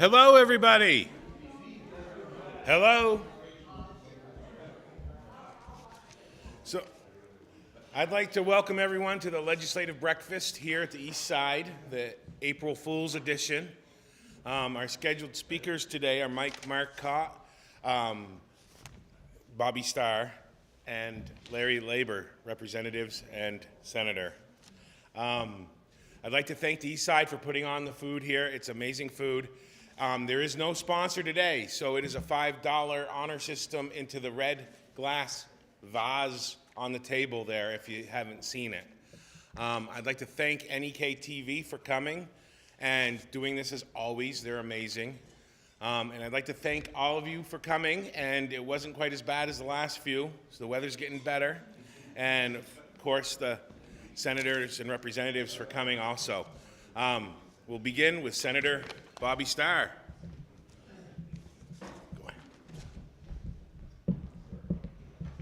Hello, everybody. Hello. So, I'd like to welcome everyone to the legislative breakfast here at the Eastside, the April Fool's edition. Our scheduled speakers today are Mike Marcotte, Bobby Starr, and Larry Labor, representatives and senator. I'd like to thank the Eastside for putting on the food here. It's amazing food. There is no sponsor today, so it is a $5 honor system into the red glass vase on the table there if you haven't seen it. I'd like to thank NEK-TV for coming and doing this as always. They're amazing. And I'd like to thank all of you for coming, and it wasn't quite as bad as the last few, so the weather's getting better. And of course, the senators and representatives for coming also. We'll begin with Senator Bobby Starr.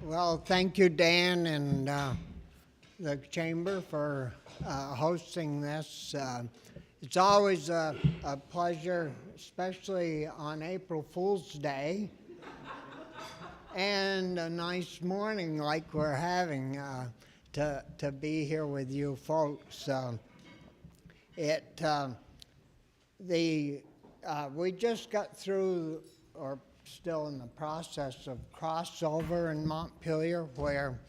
Well, thank you, Dan, and the Chamber for hosting this. It's always a pleasure, especially on April Fool's Day, and a nice morning like we're having to be here with you folks. We just got through, or still in the process of crossover in Montpelier, where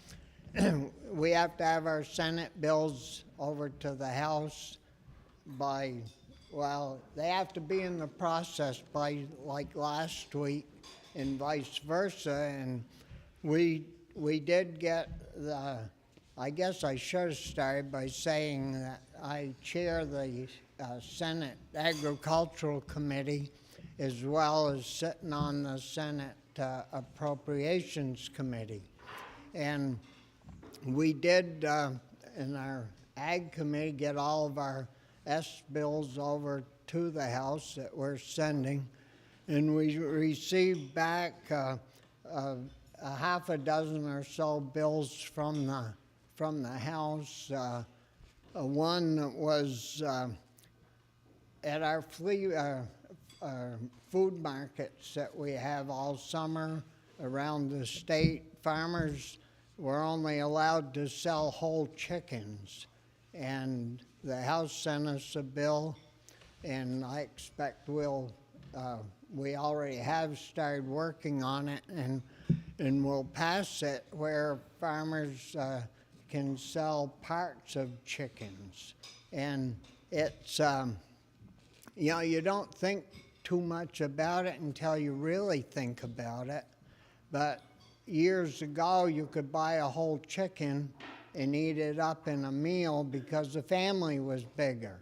we have to have our Senate bills over to the House by, well, they have to be in the process by like last week and vice versa. And we did get I guess I should have started by saying that I chair the Senate Agricultural Committee, as well as sitting on the Senate Appropriations Committee. And we did, in our Ag Committee, get all of our S bills over to the House that we're sending. And we received back a half a dozen or so bills from the House. One was at our food markets that we have all summer around the state. Farmers were only allowed to sell whole chickens, and the House sent us a bill, and I expect we already have started working on it, and we'll pass it where farmers can sell parts of chickens. And it's, you don't think too much about it until you really think about it. But years ago, you could buy a whole chicken and eat it up in a meal because the family was bigger.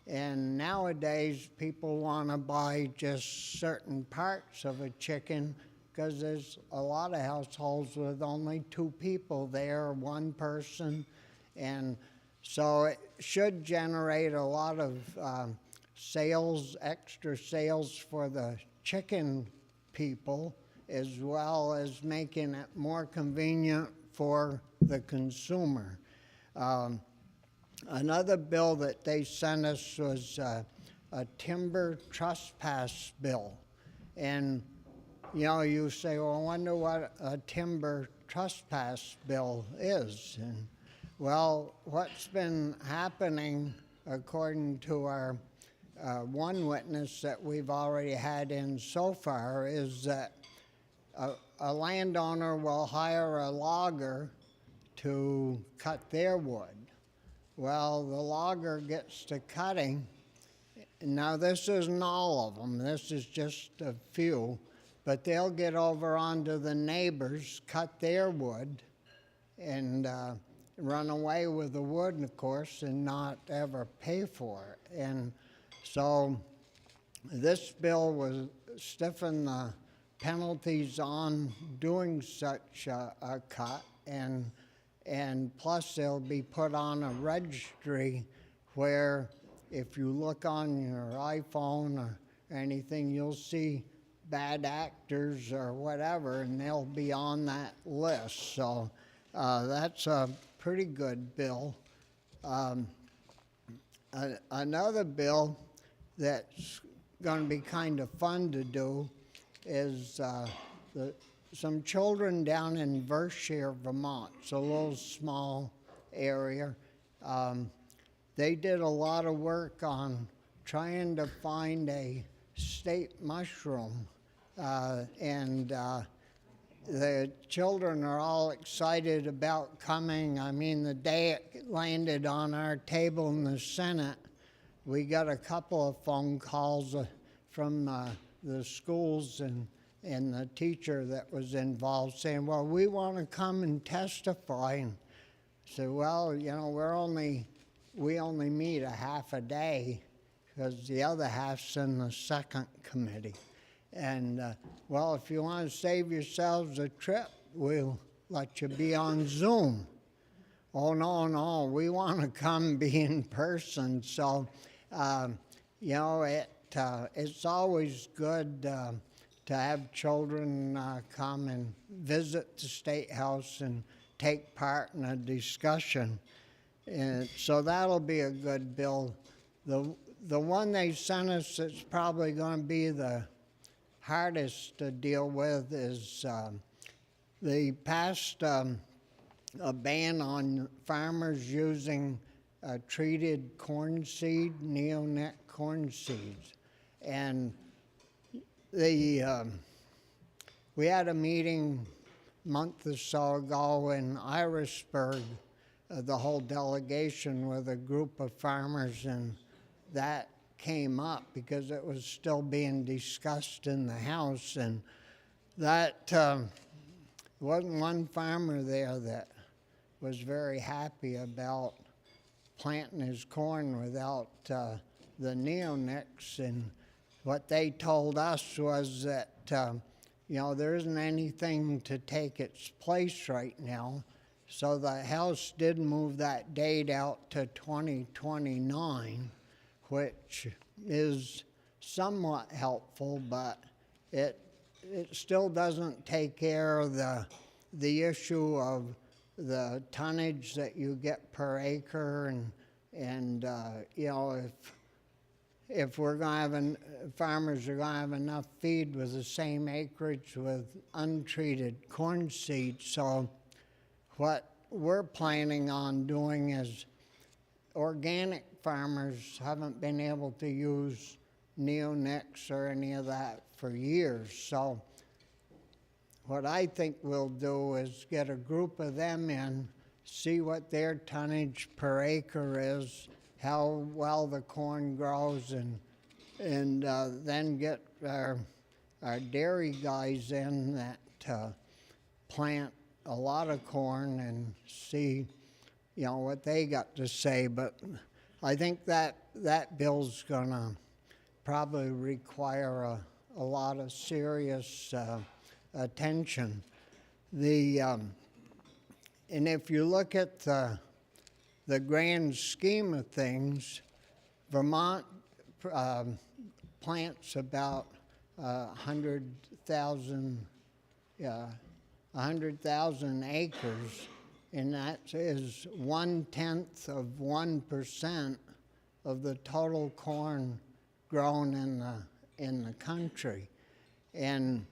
And nowadays, people want to buy just certain parts of a chicken because there's a lot of households with only two people there, one person. And so it should generate a lot of sales, extra sales for the chicken people, as well as making it more convenient for the consumer. Another bill that they sent us was a timber trespass bill. And you say, well, I wonder what a timber trespass bill is. And, well, what's been happening, according to our one witness that we've already had in so far, is that a landowner will hire a logger to cut their wood. Well, the logger gets to cutting. Now, this isn't all of them. This is just a few. But they'll get over onto the neighbors, cut their wood, and run away with the wood, of course, and not ever pay for it. And so this bill will stiffen the penalties on doing such a cut, and plus they'll be put on a registry where if you look on your iPhone or anything, you'll see bad actors or whatever, and they'll be on that list. So that's a pretty good bill. Another bill that's going to be kind of fun to do is some children down in Vermont, Vermont. It's a little small area. They did a lot of work on trying to find a state mushroom, and the children are all excited about coming. I mean, the day it landed on our table in the Senate, we got a couple of phone calls from the schools and the teacher that was involved saying, well, we want to come and testify. And I said, well, you know, we only meet a half a day because the other half's in the second committee. And, well, if you want to save yourselves a trip, we'll let you be on Zoom. Oh, no, we want to come be in person. So, you know, it's always good to have children come and visit the State House and take part in a discussion. And so that'll be a good bill. The one they sent us that's probably going to be the hardest to deal with is they passed a ban on farmers using treated corn seed, NEK corn seeds. And we had a meeting a month or so ago in Irisburg, the whole delegation with a group of farmers, and that came up because it was still being discussed in the House, and that wasn't one farmer there that was very happy about planting his corn without the neonics. And what they told us was that you know, there isn't anything to take its place right now. So the House did move that date out to 2029, which is somewhat helpful, but it still doesn't take care of the issue of the tonnage that you get per acre, and you know, if we're going to have farmers are going to have enough feed with the same acreage with untreated corn seeds. So what we're planning on doing is organic farmers haven't been able to use neonics or any of that for years. So what I think we'll do is get a group of them in, see what their tonnage per acre is, how well the corn grows, and then get our dairy guys in that plant a lot of corn and see, you know, what they got to say. But I think that bill's gonna probably require a lot of serious attention. And if you look at the grand scheme of things, Vermont plants about 100,000 acres, and that is 1/10 of 1% of the total corn grown in the country. And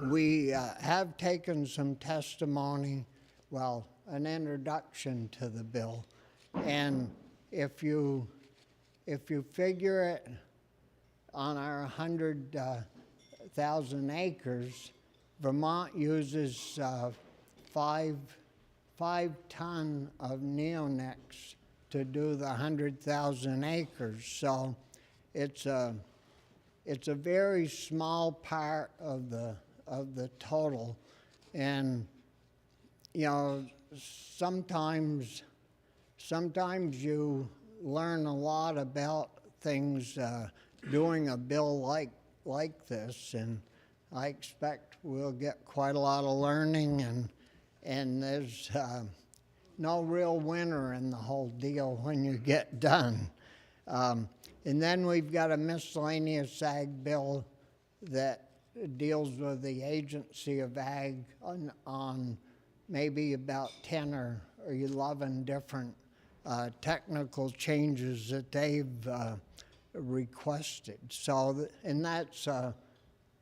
we have taken some testimony, well, an introduction to the bill, and if you figure it on our 100,000 acres, Vermont uses 5 ton of neonics to do the 100,000 acres. So it's a very small part of the total, and you know, sometimes you learn a lot about things doing a bill like this, and I expect we'll get quite a lot of learning, and there's no real winner in the whole deal when you get done. And then we've got a miscellaneous ag bill that deals with the Agency of Ag on maybe about 10 or 11 different technical changes that they've requested. So, and that's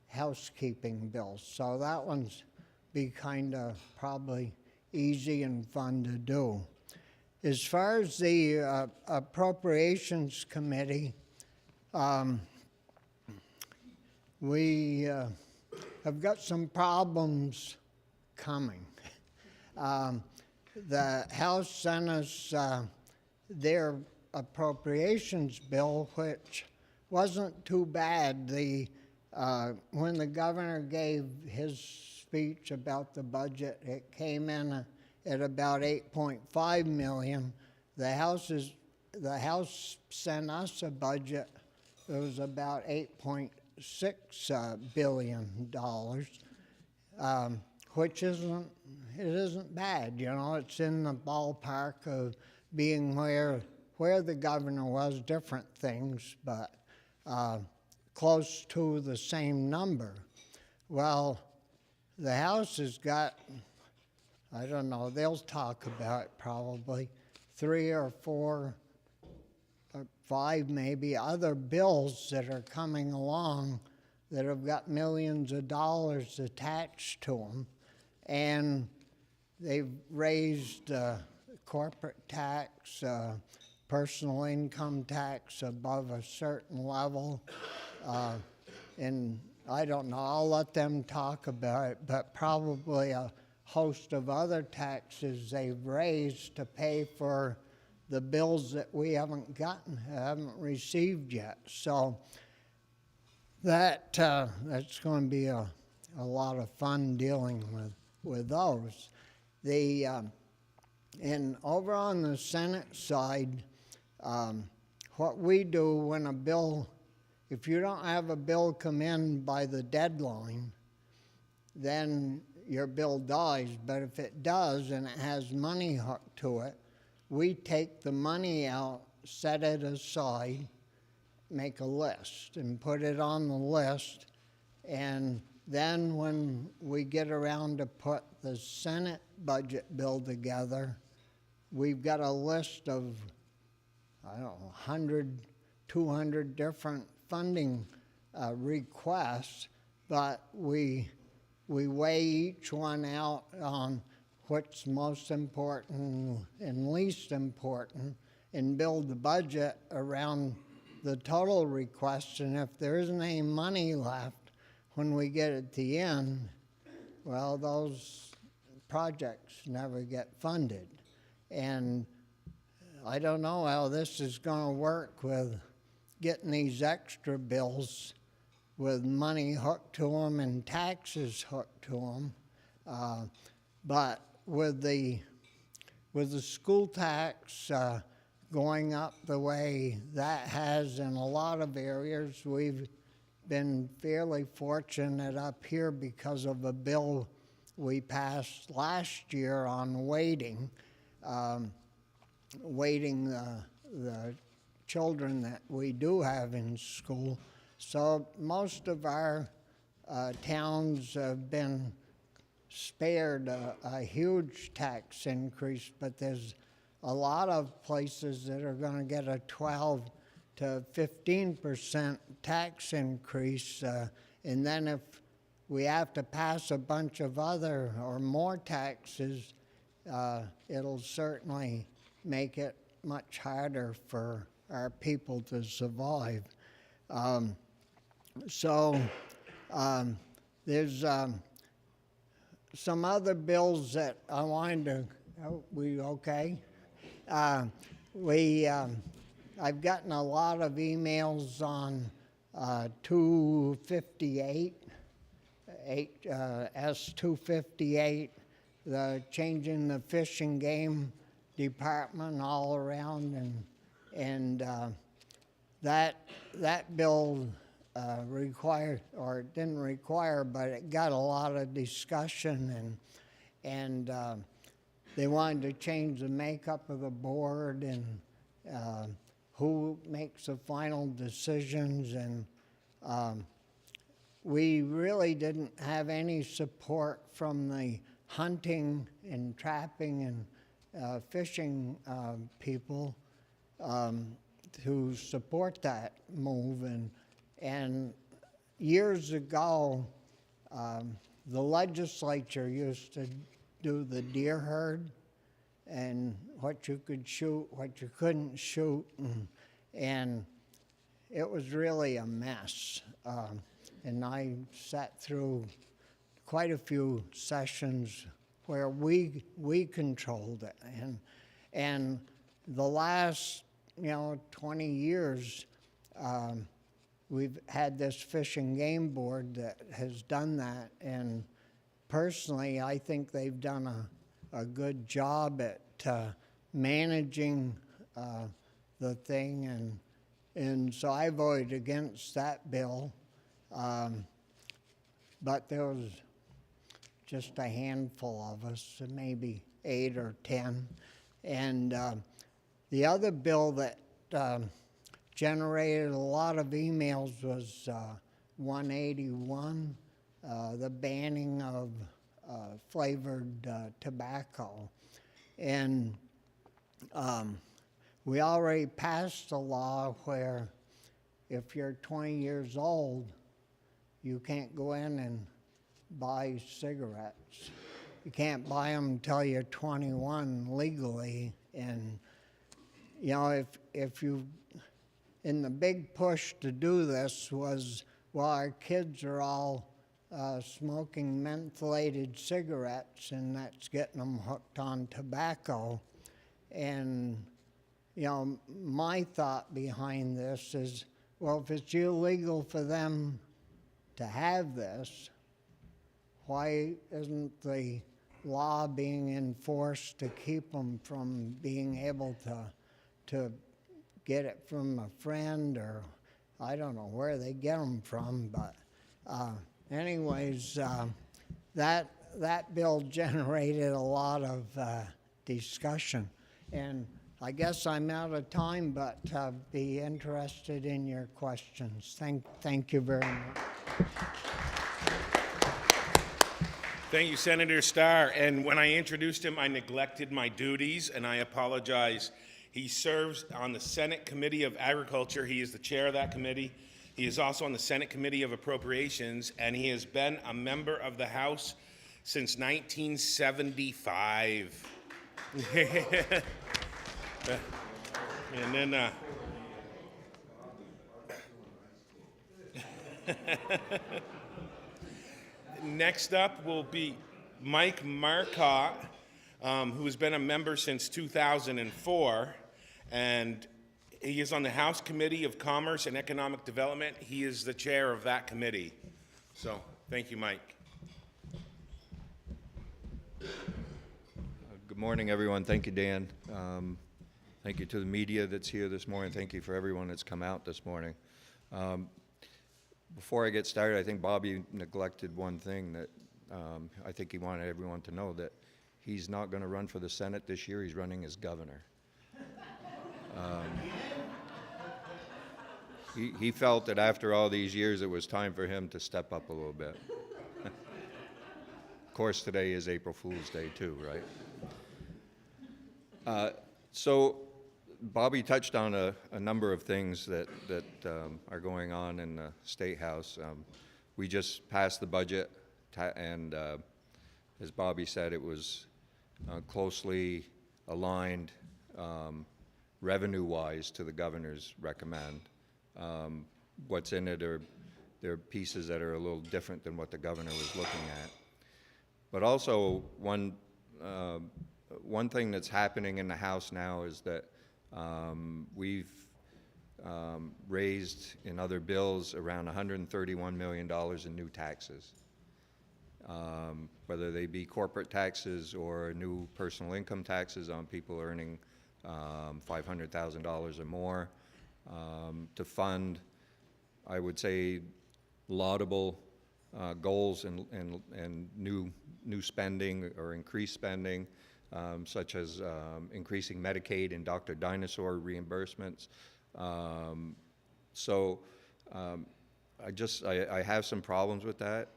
housekeeping bills. So that one's be kind of probably easy and fun to do. As far as the Appropriations Committee, we have got some problems coming. The House sent us their appropriations bill, which wasn't too bad. When the governor gave his speech about the budget, it came in at about 8.5 million. The House sent us a budget that was about $8.6 billion, which isn't bad. You know, it's in the ballpark of being where the governor was, different things, but close to the same number. Well, the House has got, I don't know, they'll talk about it probably, 3 or 4 or 5 maybe other bills that are coming along that have got millions of dollars attached to them. And they've raised corporate tax, personal income tax above a certain level. And I don't know, I'll let them talk about it, but probably a host of other taxes they've raised to pay for the bills that we haven't received yet. So that's going to be a lot of fun dealing with those. And over on the Senate side, what we do when a bill, if you don't have a bill come in by the deadline, then your bill dies. But if it does and it has money hooked to it, we take the money out, set it aside, make a list, and put it on the list. And then when we get around to put the Senate budget bill together, we've got a list of, I don't know, 100, 200 different funding requests, but we weigh each one out on what's most important and least important and build the budget around the total request. And if there isn't any money left when we get at the end, well, those projects never get funded. And I don't know how this is going to work with getting these extra bills with money hooked to them and taxes hooked to them. But with the school tax going up the way that has in a lot of areas, we've been fairly fortunate up here because of a bill we passed last year on weighting the children that we do have in school. So most of our towns have been spared a huge tax increase, but there's a lot of places that are going to get a 12 to 15% tax increase, and then if we have to pass a bunch of other or more taxes, it'll certainly make it much harder for our people to survive. There's some other bills that I wanted to, we okay? I've gotten a lot of emails on 258, S258, the changing the fish and game department all around, and that bill required, or it didn't require, but it got a lot of discussion, and they wanted to change the makeup of the board and who makes the final decisions, and we really didn't have any support from the hunting and trapping and fishing people to support that move. And years ago, the legislature used to do the deer herd and what you could shoot, what you couldn't shoot, and it was really a mess. And I sat through quite a few sessions where we controlled it, and the last 20 years we've had this fish and game board that has done that, and personally I think they've done a good job at managing the thing, and so I voted against that bill, but there was just a handful of us, maybe 8 or 10. And the other bill that generated a lot of emails was 181, the banning of flavored tobacco. And we already passed a law where if you're 20 years old, you can't go in and buy cigarettes. You can't buy them until you're 21 legally. And, if you, in the big push to do this was, well, our kids are all smoking mentholated cigarettes, and that's getting them hooked on tobacco. And, my thought behind this is, well, if it's illegal for them to have this, why isn't the law being enforced to keep them from being able to get it from a friend, or I don't know where they get them from, but anyways, that bill generated a lot of discussion, and I guess I'm out of time, but be interested in your questions. Thank you very much. Thank you, Senator Starr. And when I introduced him, I neglected my duties, and I apologize. He serves on the Senate Committee of Agriculture. He is the chair of that committee. He is also on the Senate Committee of Appropriations, and he has been a member of the House since 1975. And then, next up will be Mike Marcotte, who has been a member since 2004, and he is on the House Committee of Commerce and Economic Development. He is the chair of that committee. So, thank you, Mike. Good morning, everyone. Thank you, Dan. Thank you to the media that's here this morning. Thank you for everyone that's come out this morning. Before I get started, I think Bobby neglected one thing that I think he wanted everyone to know, that he's not going to run for the Senate this year. He's running as governor. He felt that after all these years, it was time for him to step up a little bit. Of course, today is April Fool's Day, too, right? So Bobby touched on a number of things that are going on in the State House. We just passed the budget, and as Bobby said, it was closely aligned revenue-wise to the governor's recommend. What's in it there are pieces that are a little different than what the governor was looking at. But also, one thing that's happening in the House now is that we've raised in other bills around $131 million in new taxes, whether they be corporate taxes or new personal income taxes on people earning $500,000 or more, to fund, I would say, laudable goals and new spending or increased spending, such as increasing Medicaid and Dr. Dinosaur reimbursements. So I have some problems with that.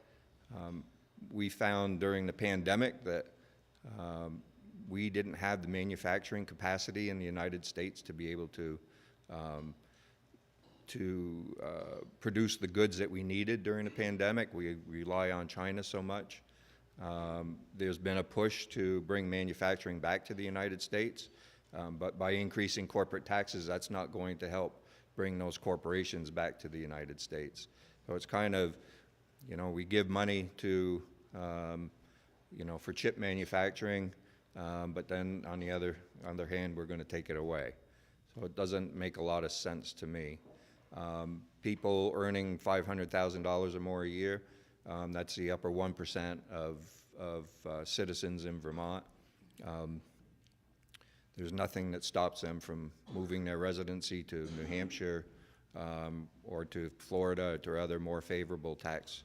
We found during the pandemic that we didn't have the manufacturing capacity in the United States to be able to produce the goods that we needed during the pandemic. We rely on China so much. There's been a push to bring manufacturing back to the United States, but by increasing corporate taxes, that's not going to help bring those corporations back to the United States. So it's kind of, you know, we give money to, you know, for chip manufacturing, but then on the other hand, we're going to take it away. So it doesn't make a lot of sense to me. People earning $500,000 or more a year, that's the upper 1% of citizens in Vermont. There's nothing that stops them from moving their residency to New Hampshire or to Florida or to other more favorable tax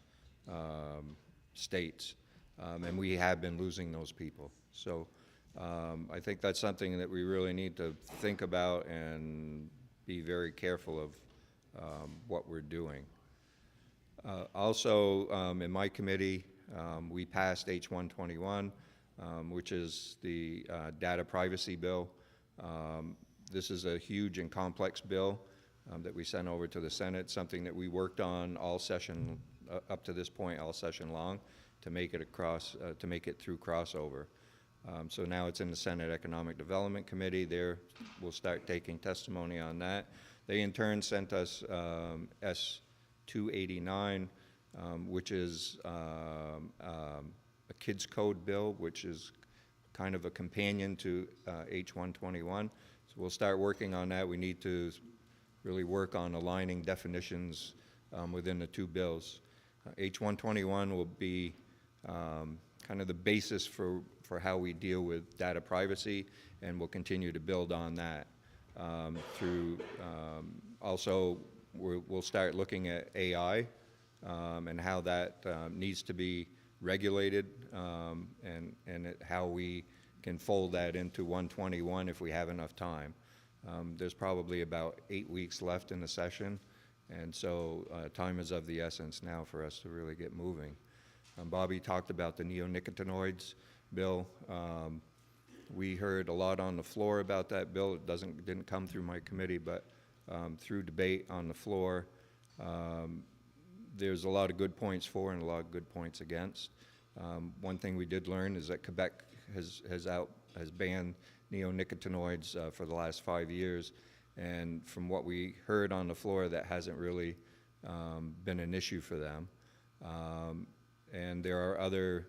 states. And we have been losing those people. So I think that's something that we really need to think about and be very careful of what we're doing. Also, in my committee, we passed H121, which is the data privacy bill. This is a huge and complex bill that we sent over to the Senate, something that we worked on all session, up to this point, all session long, to make it across, to make it through crossover. So now it's in the Senate Economic Development Committee. There, we'll start taking testimony on that. They in turn sent us S289, which is a kids code bill, which is kind of a companion to H121. So we'll start working on that. We need to really work on aligning definitions within the two bills. H121 will be kind of the basis for how we deal with data privacy, and we'll continue to build on that. Also, we'll start looking at AI and how that needs to be regulated, and how we can fold that into 121 if we have enough time. There's probably about 8 weeks left in the session, and so time is of the essence now for us to really get moving. Bobby talked about the neonicotinoids bill. We heard a lot on the floor about that bill. It didn't come through my committee, but through debate on the floor, there's a lot of good points for and a lot of good points against. One thing we did learn is that Quebec has banned neonicotinoids for the last 5 years, and from what we heard on the floor, that hasn't really been an issue for them. And there are other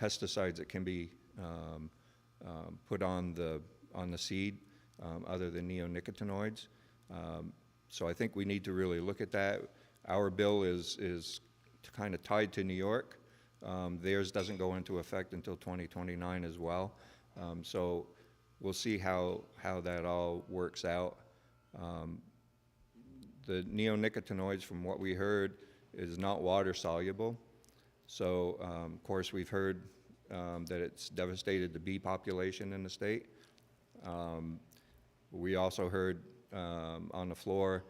pesticides that can be put on the seed other than neonicotinoids. So I think we need to really look at that. Our bill is kind of tied to New York. Theirs doesn't go into effect until 2029 as well. So we'll see how that all works out. The neonicotinoids, from what we heard, is not water soluble. So, of course, we've heard that it's devastated the bee population in the state. We also heard on the floor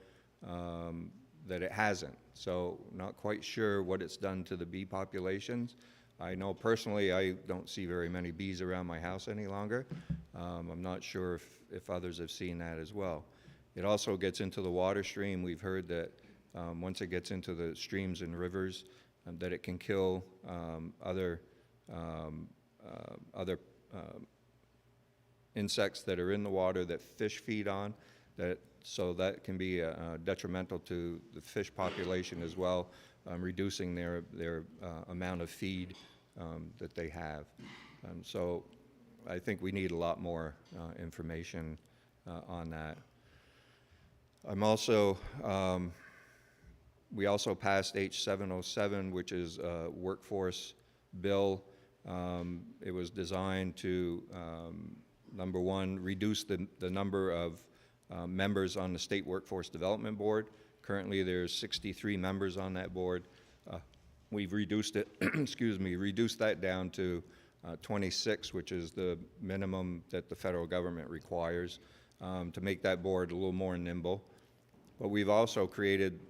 that it hasn't. So not quite sure what it's done to the bee populations. I know personally I don't see very many bees around my house any longer. I'm not sure if others have seen that as well. It also gets into the water stream. We've heard that once it gets into the streams and rivers, that it can kill other insects that are in the water that fish feed on. So that can be detrimental to the fish population as well, reducing their amount of feed that they have. So I think we need a lot more information on that. We also passed H707, which is a workforce bill. It was designed to, number one, reduce the number of members on the State Workforce Development Board. Currently, there's 63 members on that board. We've reduced it, reduced that down to 26, which is the minimum that the federal government requires to make that board a little more nimble. But we've also created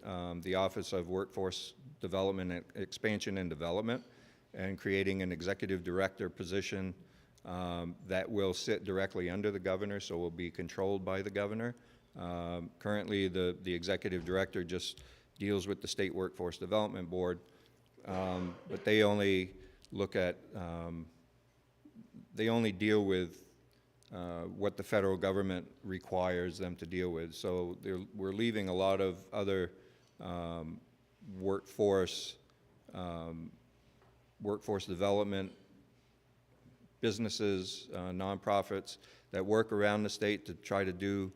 the Office of Workforce Development, Expansion and Development, and creating an executive director position that will sit directly under the governor, so will be controlled by the governor. Currently, the executive director just deals with the State Workforce Development Board, but they only look at, they only deal with what the federal government requires them to deal with. So we're leaving a lot of other workforce development businesses, nonprofits that work around the state to try to do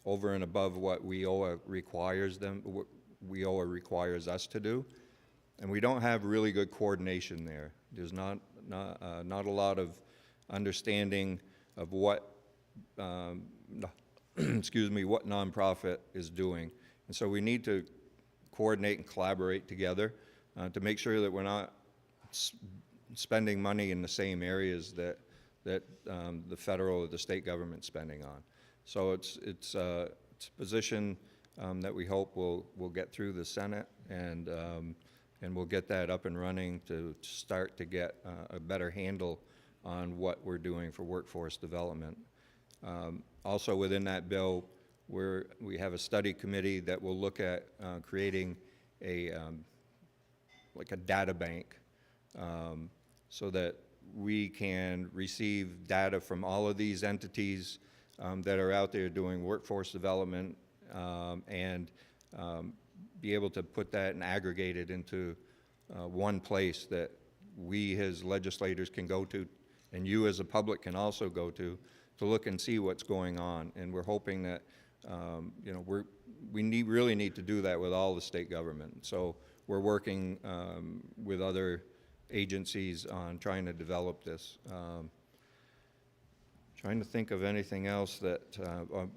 over and above what WIOA requires them, what WIOA requires us to do. And we don't have really good coordination there. There's not a lot of understanding of what, excuse me, what nonprofit is doing. And so we need to coordinate and collaborate together to make sure that we're not spending money in the same areas that the federal or the state government's spending on. So it's a position that we hope will get through the Senate, and we'll get that up and running to start to get a better handle on what we're doing for workforce development. Also within that bill, we have a study committee that will look at creating like a data bank so that we can receive data from all of these entities that are out there doing workforce development and be able to put that and aggregate it into one place that we as legislators can go to, and you as a public can also go to look and see what's going on. And we're hoping that you know, we really need to do that with all the state government. So we're working with other agencies on trying to develop this. Trying to think of anything else that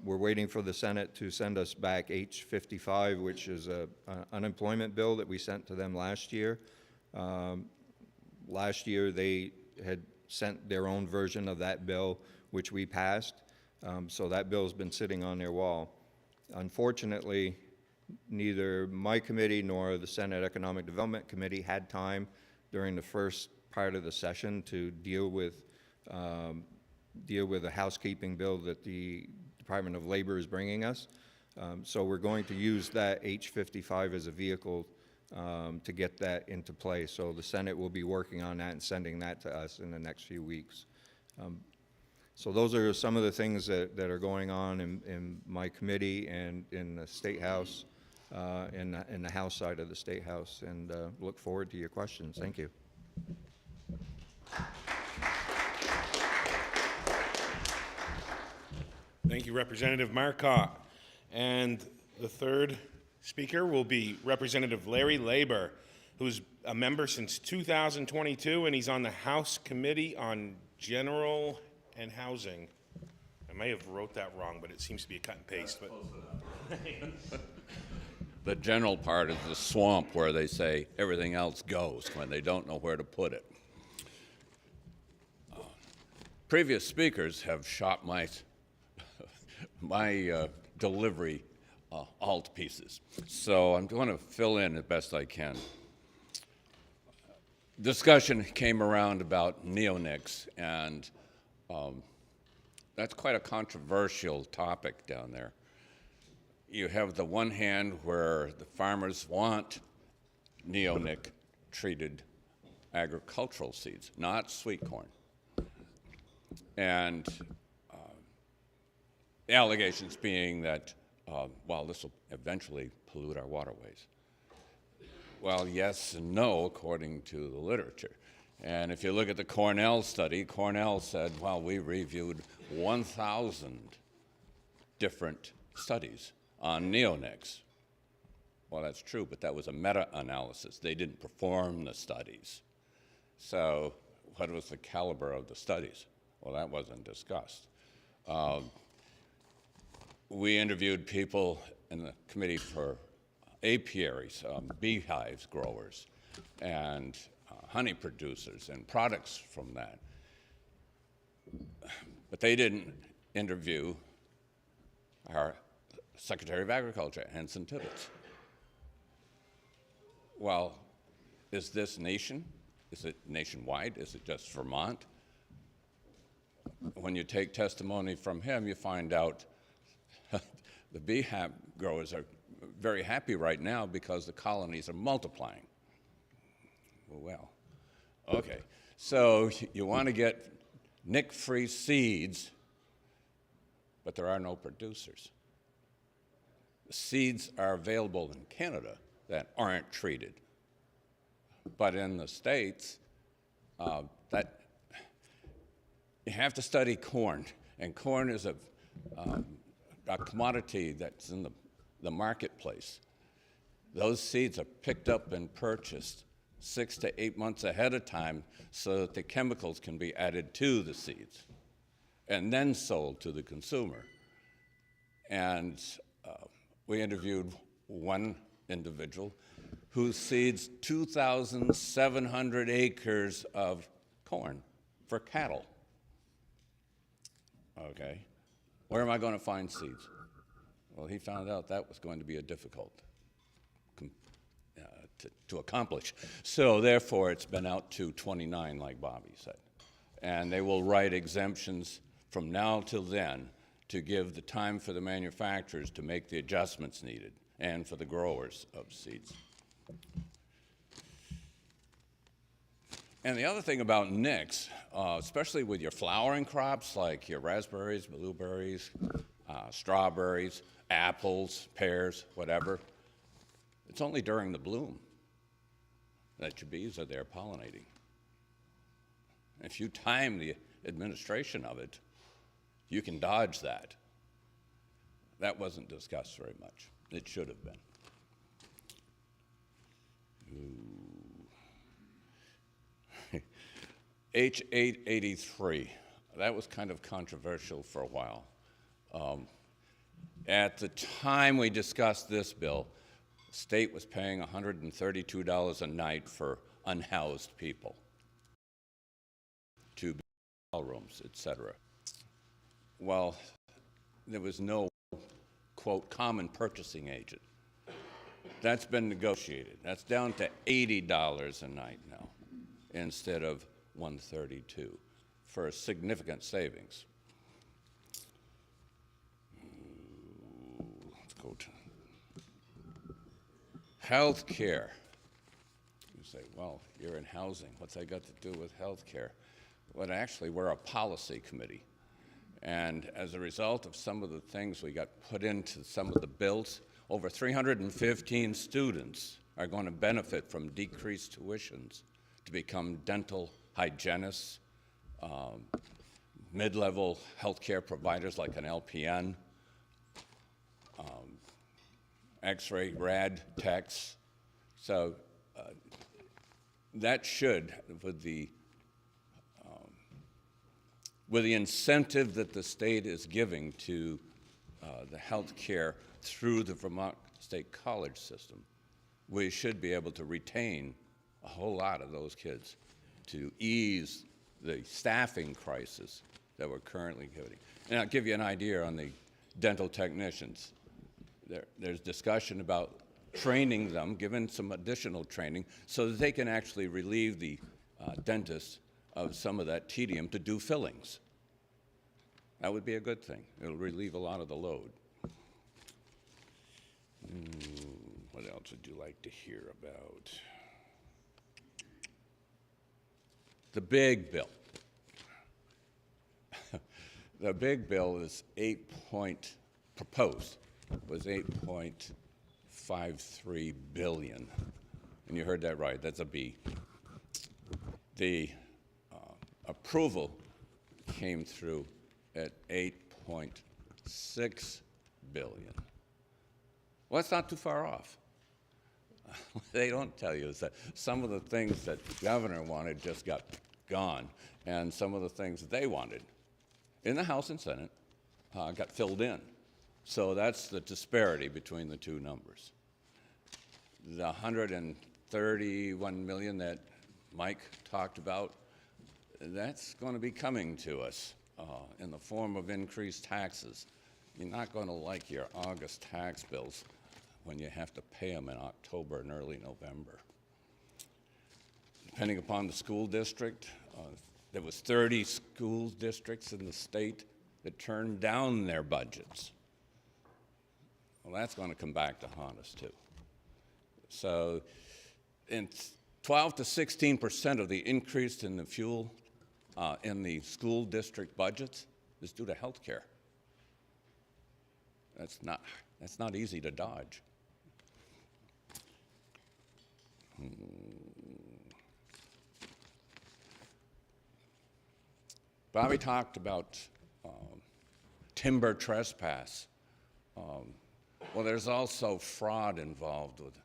we're waiting for the Senate to send us back H-55, which is an unemployment bill that we sent to them last year. Last year they had sent their own version of that bill, which we passed. So that bill's been sitting on their wall. Unfortunately, neither my committee nor the Senate Economic Development Committee had time during the first part of the session to deal with a housekeeping bill that the Department of Labor is bringing us. So we're going to use that H-55 as a vehicle to get that into play. So the Senate will be working on that and sending that to us in the next few weeks. So those are some of the things that are going on in my committee and in the State House, in the House side of the State House, and look forward to your questions. Thank you. Thank you, Representative Marcotte. And the third speaker will be Representative Larry Laber, who's a member since 2022, and he's on the House Committee on General and Housing. I may have wrote that wrong, but it seems to be a cut and paste. But the general part is the swamp where they say everything else goes when they don't know where to put it. Previous speakers have shot my delivery all to pieces. So I'm going to fill in as best I can. Discussion came around about neonics, and that's quite a controversial topic down there. You have the one hand where the farmers want neonic treated agricultural seeds, not sweet corn. And the allegations being that, well, this will eventually pollute our waterways. Well, yes and no, according to the literature. And if you look at the Cornell study, Cornell said, well, we reviewed 1,000 different studies on neonics. Well, that's true, but that was a meta-analysis. They didn't perform the studies. So what was the caliber of the studies? Well, that wasn't discussed. We interviewed people in the committee for apiaries, beehives growers, and honey producers and products from that. But they didn't interview our Secretary of Agriculture, Henson Tibbetts. Well, is this nation? Is it nationwide? Is it just Vermont? When you take testimony from him, you find out The growers are very happy right now because the colonies are multiplying. Well, okay. So you want to get NEK-free seeds, but there are no producers. The seeds are available in Canada that aren't treated. But in the States, that you have to study corn, and corn is a commodity that's in the marketplace. Those seeds are picked up and purchased 6 to 8 months ahead of time so that the chemicals can be added to the seeds and then sold to the consumer. And we interviewed one individual who seeds 2,700 acres of corn for cattle. Okay, where am I going to find seeds? Well, he found out that was going to be a difficult to accomplish. So therefore, it's been out to 29, like Bobby said. And they will write exemptions from now till then to give the time for the manufacturers to make the adjustments needed and for the growers of seeds. And the other thing about NICs, especially with your flowering crops like your raspberries, blueberries, strawberries, apples, pears, whatever, it's only during the bloom that your bees are there pollinating. If you time the administration of it, you can dodge that. That wasn't discussed very much. It should have been. H-883, that was kind of controversial for a while. At the time we discussed this bill, the state was paying $132 a night for unhoused people to be in hotel rooms, etc. Well, there was no, quote, common purchasing agent. That's been negotiated. That's down to $80 a night now instead of $132 for a significant savings. Let's go to health care. You say, well, you're in housing. What's that got to do with health care? Well, actually, we're a policy committee. And as a result of some of the things we got put into some of the bills, over 315 students are going to benefit from decreased tuitions to become dental hygienists, mid-level healthcare providers like an LPN, X-ray rad techs. So that should, with the incentive that the state is giving to the health care through the Vermont State College system, we should be able to retain a whole lot of those kids to ease the staffing crisis that we're currently getting. And I'll give you an idea on the dental technicians. There's discussion about training them, giving some additional training, so that they can actually relieve the dentists of some of that tedium to do fillings. That would be a good thing. It'll relieve a lot of the load. What else would you like to hear about? The big bill. The big bill is proposed was $8.53 billion. And you heard that right, that's a B. The approval came through at $8.6 billion. Well, that's not too far off. They don't tell you is that some of the things that the governor wanted just got gone, and some of the things that they wanted in the House and Senate got filled in. So that's the disparity between the two numbers. The 131 million that Mike talked about, that's going to be coming to us in the form of increased taxes. You're not going to like your August tax bills when you have to pay them in October and early November. Depending upon the school district, there was 30 school districts in the state that turned down their budgets. Well, that's going to come back to haunt us too. So, 12 to 16% of the increase in the fuel in the school district budgets is due to health care. That's not easy to dodge. Bobby talked about timber trespass. Well, there's also fraud involved with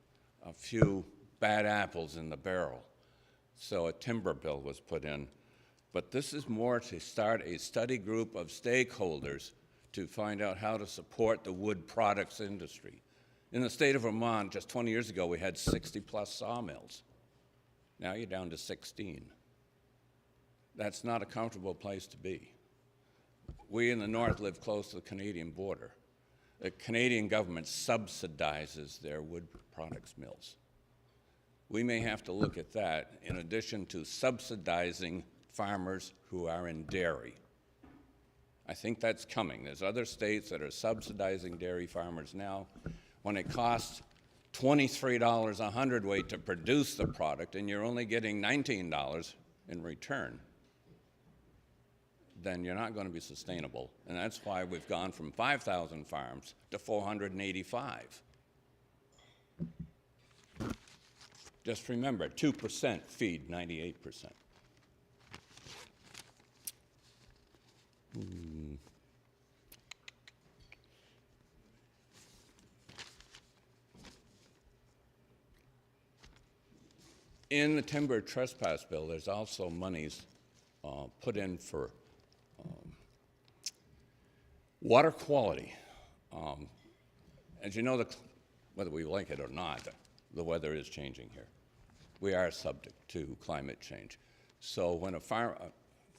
a few bad apples in the barrel. So a timber bill was put in. But this is more to start a study group of stakeholders to find out how to support the wood products industry. In the state of Vermont, just 20 years ago, we had 60-plus sawmills. Now you're down to 16. That's not a comfortable place to be. We in the north live close to the Canadian border. The Canadian government subsidizes their wood products mills. We may have to look at that in addition to subsidizing farmers who are in dairy. I think that's coming. There's other states that are subsidizing dairy farmers now. When it costs $23 a hundredweight to produce the product and you're only getting $19 in return, then you're not going to be sustainable. And that's why we've gone from 5,000 farms to 485. Just remember, 2% feed 98%. In the timber trespass bill, there's also monies put in for water quality. As you know, whether we like it or not, the weather is changing here. We are subject to climate change. So when a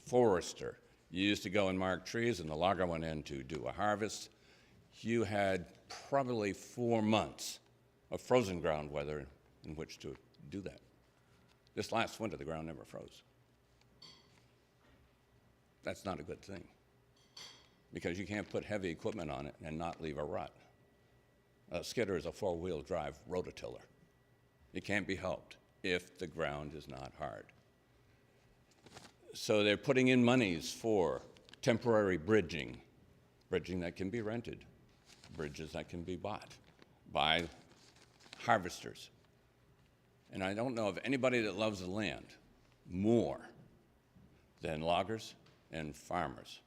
forester, you used to go and mark trees and the logger went in to do a harvest, you had probably 4 months of frozen ground weather in which to do that. This last winter, the ground never froze. That's not a good thing, because you can't put heavy equipment on it and not leave a rut. A skidder is a 4-wheel drive rototiller. It can't be helped if the ground is not hard. So they're putting in monies for temporary bridging that can be rented, bridges that can be bought by harvesters. And I don't know of anybody that loves the land more than loggers and farmers.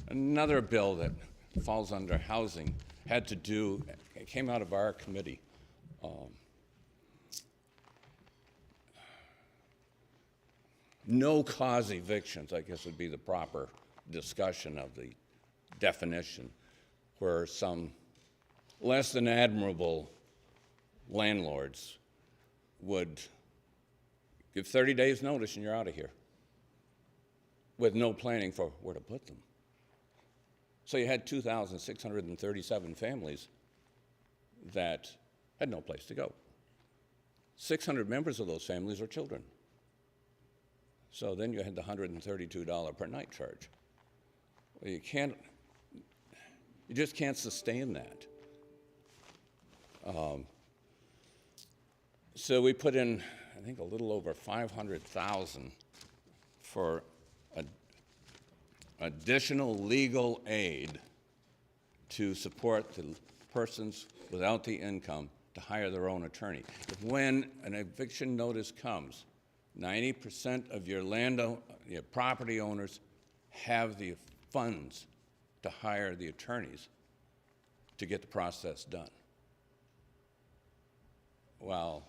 Another bill that falls under housing had to do, it came out of our committee. No-cause evictions, I guess, would be the proper discussion of the definition, where some less than admirable landlords would give 30 days notice and you're out of here with no planning for where to put them. So you had 2,637 families that had no place to go. 600 members of those families are children. So then you had the $132 per night charge. Well, you just can't sustain that. So we put in, I think, a little over $500,000 for additional legal aid to support the persons without the income to hire their own attorney. When an eviction notice comes, 90% of your your property owners have the funds to hire the attorneys to get the process done. Well,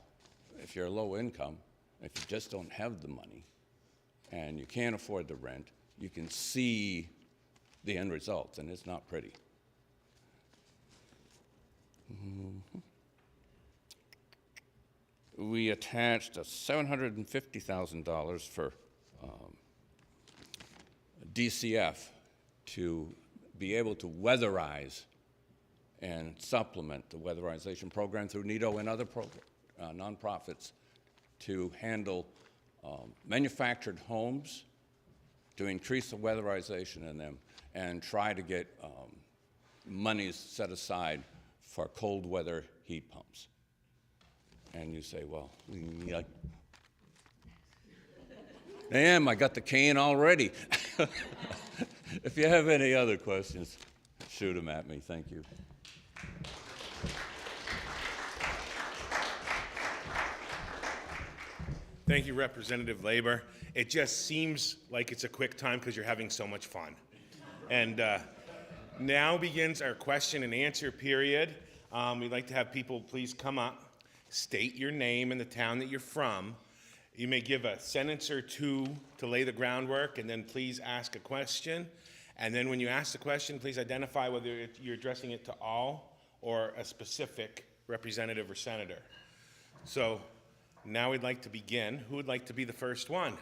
if you're low income, if you just don't have the money and you can't afford the rent, you can see the end result, and it's not pretty. We attached a $750,000 for DCF to be able to weatherize and supplement the weatherization program through NITO and other nonprofits to handle manufactured homes, to increase the weatherization in them, and try to get monies set aside for cold weather heat pumps. And you say, well, yeah. I got the cane already. If you have any other questions, shoot them at me. Thank you. Thank you, Representative Labor. It just seems like it's a quick time because you're having so much fun. And now begins our question and answer period. We'd like to have people please come up, state your name and the town that you're from. You may give a sentence or two to lay the groundwork, and then please ask a question. And then when you ask the question, please identify whether you're addressing it to all or a specific representative or senator. So now we'd like to begin. Who would like to be the first one?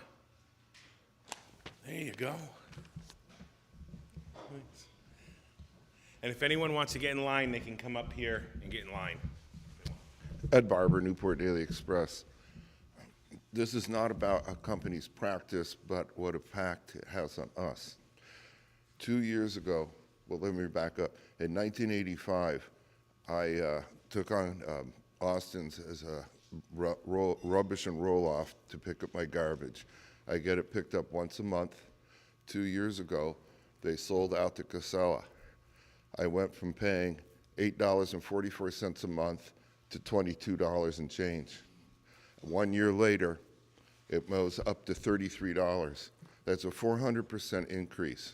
There you go. Thanks. And if anyone wants to get in line, they can come up here and get in line. Ed Barber, Newport Daily Express. This is not about a company's practice, but what impact it has on us. 2 years ago, well, let me back up. In 1985, I took on Austin's as a rubbish and roll-off to pick up my garbage. I get it picked up once a month. 2 years ago, they sold out to Casella. I went from paying $8.44 a month to $22 and change. 1 year later, it moves up to $33. That's a 400% increase.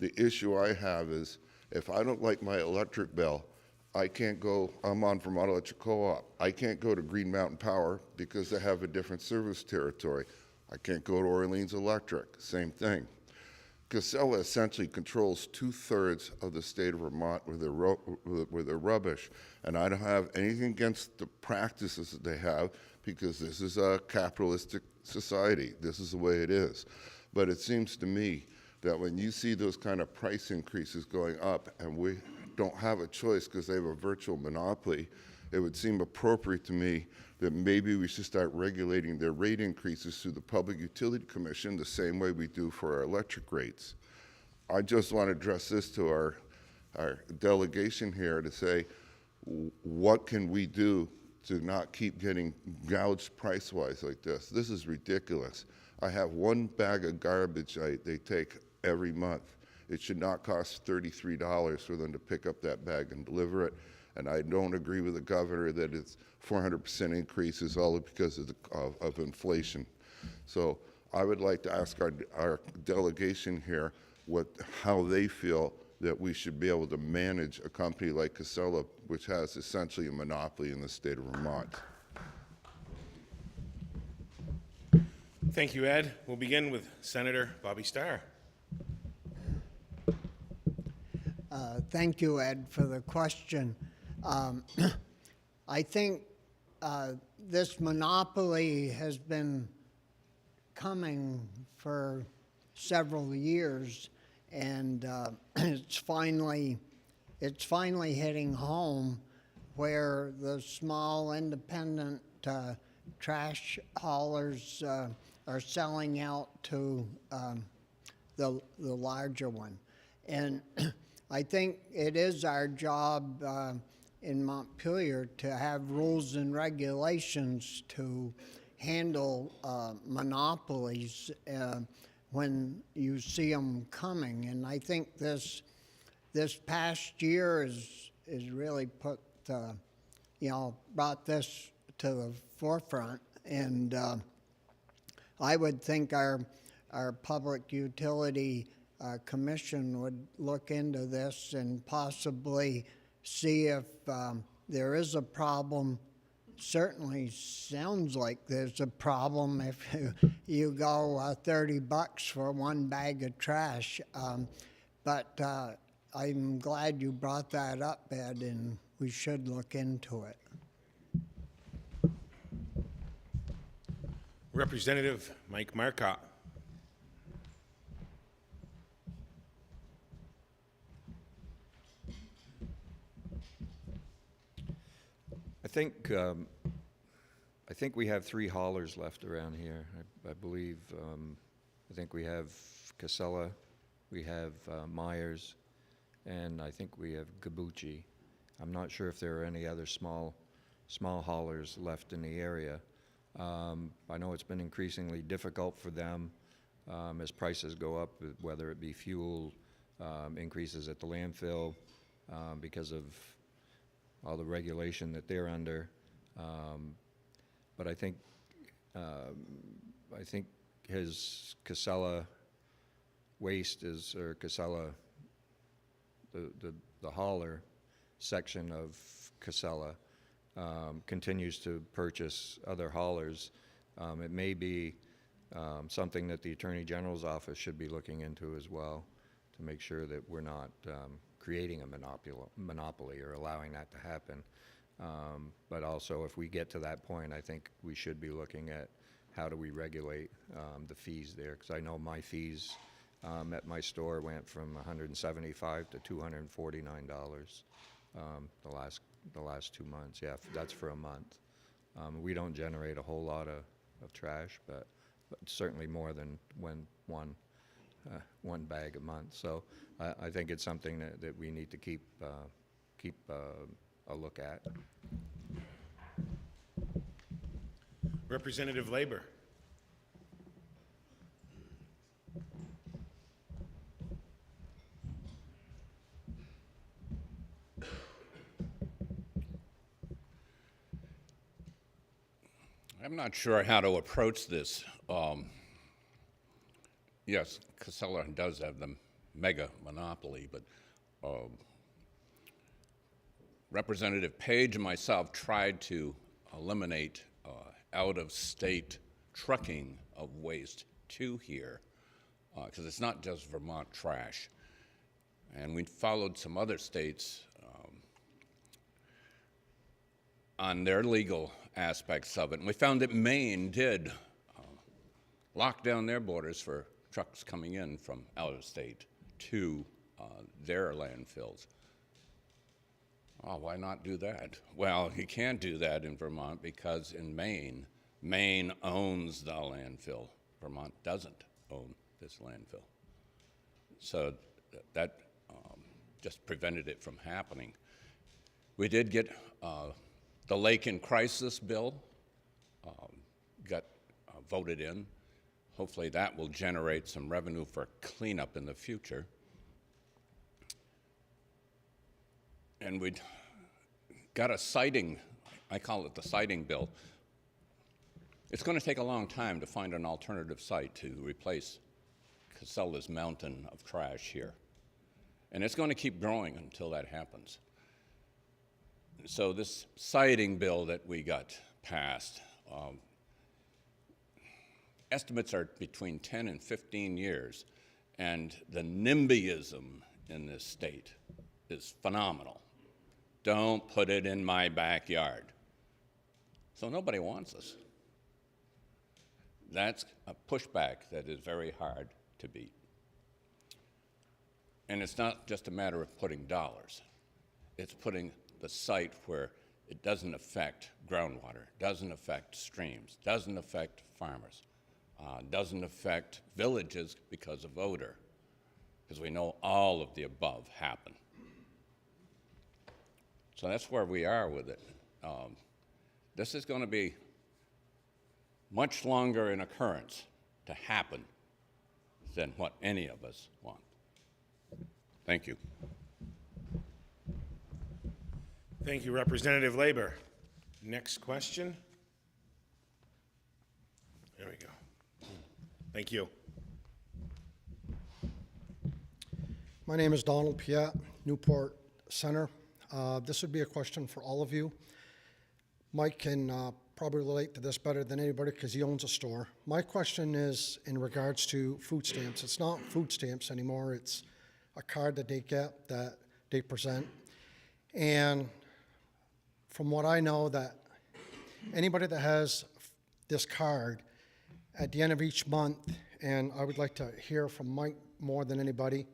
The issue I have is if I don't like my electric bill, I can't go, I'm on Vermont Electric Co-op. I can't go to Green Mountain Power because they have a different service territory. I can't go to Orleans Electric, same thing. Casella essentially controls 2/3 of the state of Vermont with their rubbish. And I don't have anything against the practices that they have because this is a capitalistic society. This is the way it is. But it seems to me that when you see those kind of price increases going up and we don't have a choice because they have a virtual monopoly, it would seem appropriate to me that maybe we should start regulating their rate increases through the Public Utility Commission the same way we do for our electric rates. I just want to address this to our delegation here to say, what can we do to not keep getting gouged price-wise like this? This is ridiculous. I have one bag of garbage they take every month. It should not cost $33 for them to pick up that bag and deliver it. And I don't agree with the governor that it's 400% increase is all because of inflation. So I would like to ask our delegation here how they feel that we should be able to manage a company like Casella, which has essentially a monopoly in the state of Vermont. Thank you, Ed. We'll begin with Senator Bobby Starr. Thank you, Ed, for the question. I think this monopoly has been coming for several years, and it's finally hitting home where the small independent trash haulers are selling out to the larger one. And I think it is our job in Montpelier to have rules and regulations to handle monopolies when you see them coming. And I think this past year is really put, brought this to the forefront. And I would think our Public Utility Commission would look into this and possibly see if there is a problem. Certainly sounds like there's a problem if you go $30 for one bag of trash. But I'm glad you brought that up, Ed, and we should look into it. Representative Mike Marcotte. I I think we have 3 haulers left around here. I believe, I think we have Casella, we have Myers, and I think we have Gabucci. I'm not sure if there are any other small haulers left in the area. I know it's been increasingly difficult for them as prices go up, whether it be fuel, increases at the landfill because of all the regulation that they're under. But I think his Casella waste is, or Casella, the hauler section of Casella continues to purchase other haulers. It may be something that the Attorney General's office should be looking into as well, to make sure that we're not creating a monopoly or allowing that to happen. But also, if we get to that point, I think we should be looking at how do we regulate the fees there, because I know my fees at my store went from $175 to $249 the last 2 months. Yeah, that's for a month. We don't generate a whole lot of trash, but certainly more than one bag a month. So I think it's something that we need to keep a look at. Representative Labor. I'm not sure how to approach this. Yes, Casella does have the mega monopoly, but Representative Page and myself tried to eliminate out-of-state trucking of waste to here, because it's not just Vermont trash. And we followed some other states on their legal aspects of it. And we found that Maine did lock down their borders for trucks coming in from out of state to their landfills. Oh, why not do that? Well, you can't do that in Vermont because in Maine owns the landfill. Vermont doesn't own this landfill. So that just prevented it from happening. We did get the Lake in Crisis bill got voted in. Hopefully that will generate some revenue for cleanup in the future. And we got a siting, I call it the siting bill. It's going to take a long time to find an alternative site to replace Casella's mountain of trash here. And it's going to keep growing until that happens. So this siting bill that we got passed, estimates are between 10 and 15 years, and the NIMBYism in this state is phenomenal. Don't put it in my backyard. So nobody wants us. That's a pushback that is very hard to beat. And it's not just a matter of putting dollars. It's putting the site where it doesn't affect groundwater, doesn't affect streams, doesn't affect farmers, doesn't affect villages because of odor, because we know all of the above happen. So that's where we are with it. This is going to be much longer in occurrence to happen than what any of us want. Thank you. Thank you, Representative Labor. Next question. There we go. Thank you. My name is Donald Piat, Newport Center. This would be a question for all of you. Mike can probably relate to this better than anybody because he owns a store. My question is in regards to food stamps. It's not food stamps anymore. It's a card that they get that they present. And from what I know, that anybody that has this card at the end of each month, and I would like to hear from Mike more than anybody,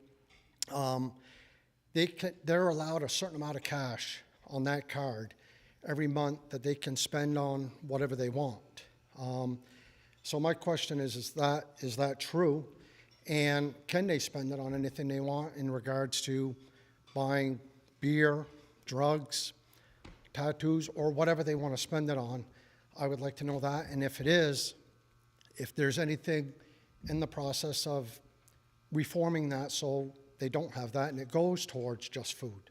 they're allowed a certain amount of cash on that card, every month that they can spend on whatever they want. So my question is that true? And can they spend it on anything they want in regards to buying beer, drugs, tattoos, or whatever they want to spend it on? I would like to know that. And if it is, if there's anything in the process of reforming that so they don't have that and it goes towards just food.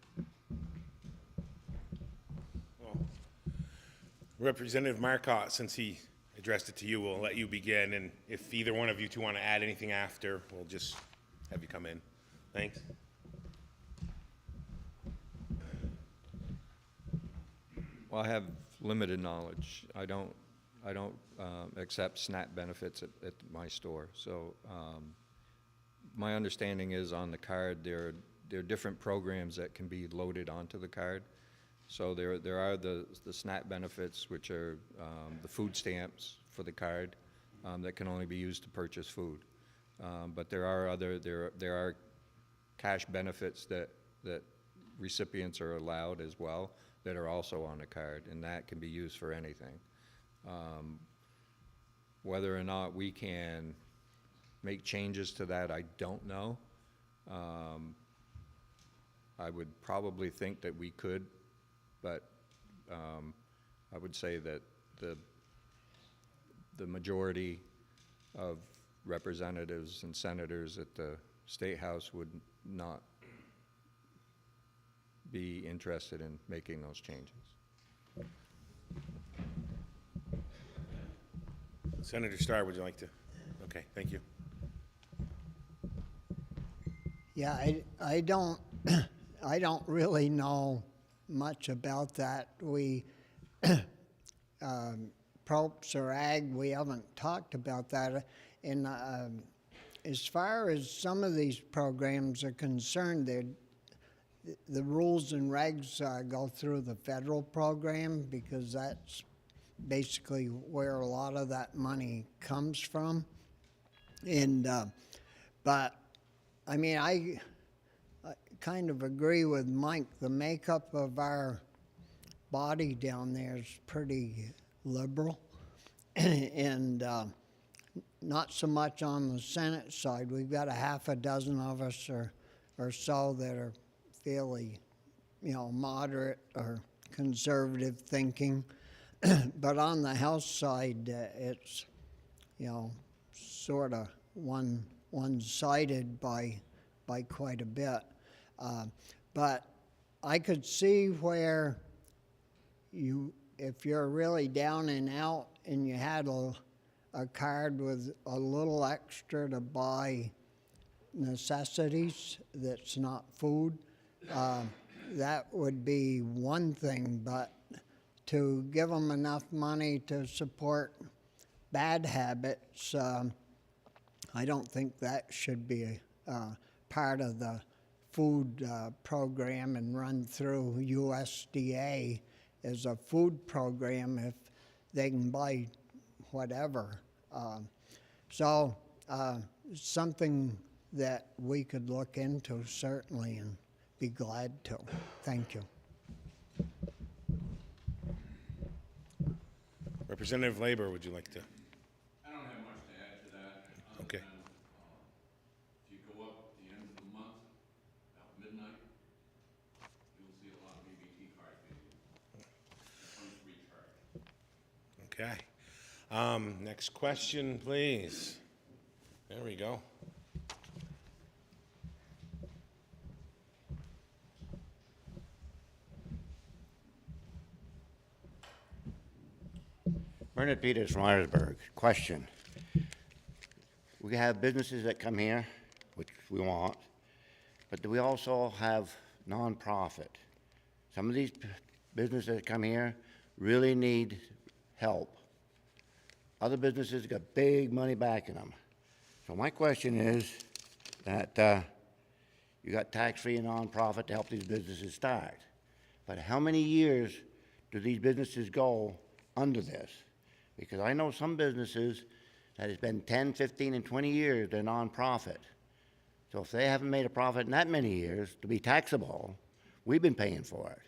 Representative Marcotte, since he addressed it to you, we'll let you begin, and if either one of you two want to add anything after, we'll just have you come in. Thanks. Well, I have limited knowledge. I don't accept SNAP benefits at my store. So my understanding is on the card there are different programs that can be loaded onto the card. So there are the SNAP benefits, which are the food stamps for the card that can only be used to purchase food. But there are cash benefits that recipients are allowed as well that are also on the card, and that can be used for anything. Whether or not we can make changes to that, I don't know. I would probably think that we could, but I would say that the majority of representatives and senators at the State House would not be interested in making those changes. Senator Starr, would you like to? Okay, thank you. Yeah, I don't really know much about that. We Props or Ag, we haven't talked about that. And as far as some of these programs are concerned, the rules and regs go through the federal program because that's basically where a lot of that money comes from. And but I mean, I kind of agree with Mike. The makeup of our body down there is pretty liberal, and not so much on the Senate side. We've got a half a dozen of us or so that are fairly, moderate or conservative thinking. But on the House side, it's, sort of one-sided by quite a bit. But I could see where if you're really down and out and you had a card with a little extra to buy necessities that's not food, that would be one thing. But to give them enough money to support bad habits, I don't think that should be part of the food program and run through USDA as a food program if they can buy whatever. So something that we could look into certainly and be glad to. Thank you. Representative Labor, would you like to? I don't have much to add to that. Okay. If you go up at the end of the month, about midnight, you'll see a lot of EBT cards being free charge. Okay. Next question, please. There we go. Bernard Peters from Irisburg. Question. We have businesses that come here, which we want, but do we also have nonprofit? Some of these businesses that come here really need help. Other businesses got big money backing them. So my question is that you got tax-free and nonprofit to help these businesses start. But how many years do these businesses go under this? Because I know some businesses that has been 10, 15, and 20 years, they're nonprofit. So if they haven't made a profit in that many years to be taxable, we've been paying for it.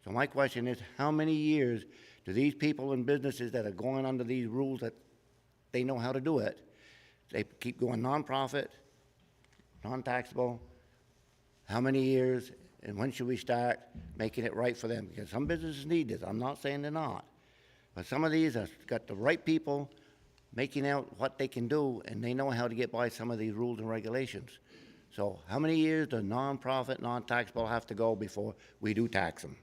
So my question is, how many years do these people and businesses that are going under these rules that they know how to do it, they keep going nonprofit, non-taxable? How many years, and when should we start making it right for them? Because some businesses need this. I'm not saying they're not. But some of these have got the right people making out what they can do, and they know how to get by some of these rules and regulations. So how many years does nonprofit, non-taxable have to go before we do tax them?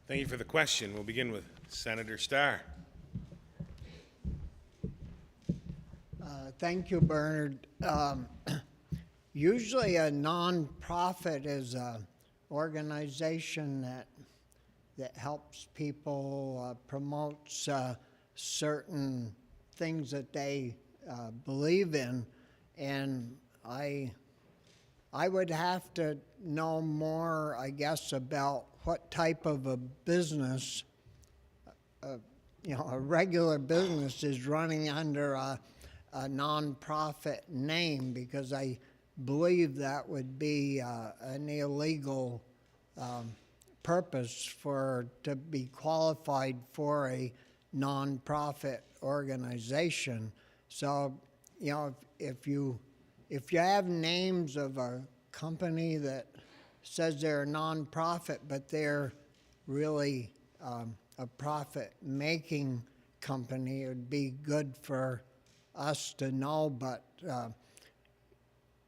Thank you for the question. We'll begin with Senator Starr. Thank you, Bernard. Usually a nonprofit is an organization that helps people, promotes certain things that they believe in, and I would have to know more, I guess, about what type of a business, a regular business is running under a nonprofit name, because I believe that would be an illegal purpose to be qualified for a nonprofit organization. So, if you have names of a company that says they're a nonprofit, but they're really a profit-making company, it would be good for us to know. But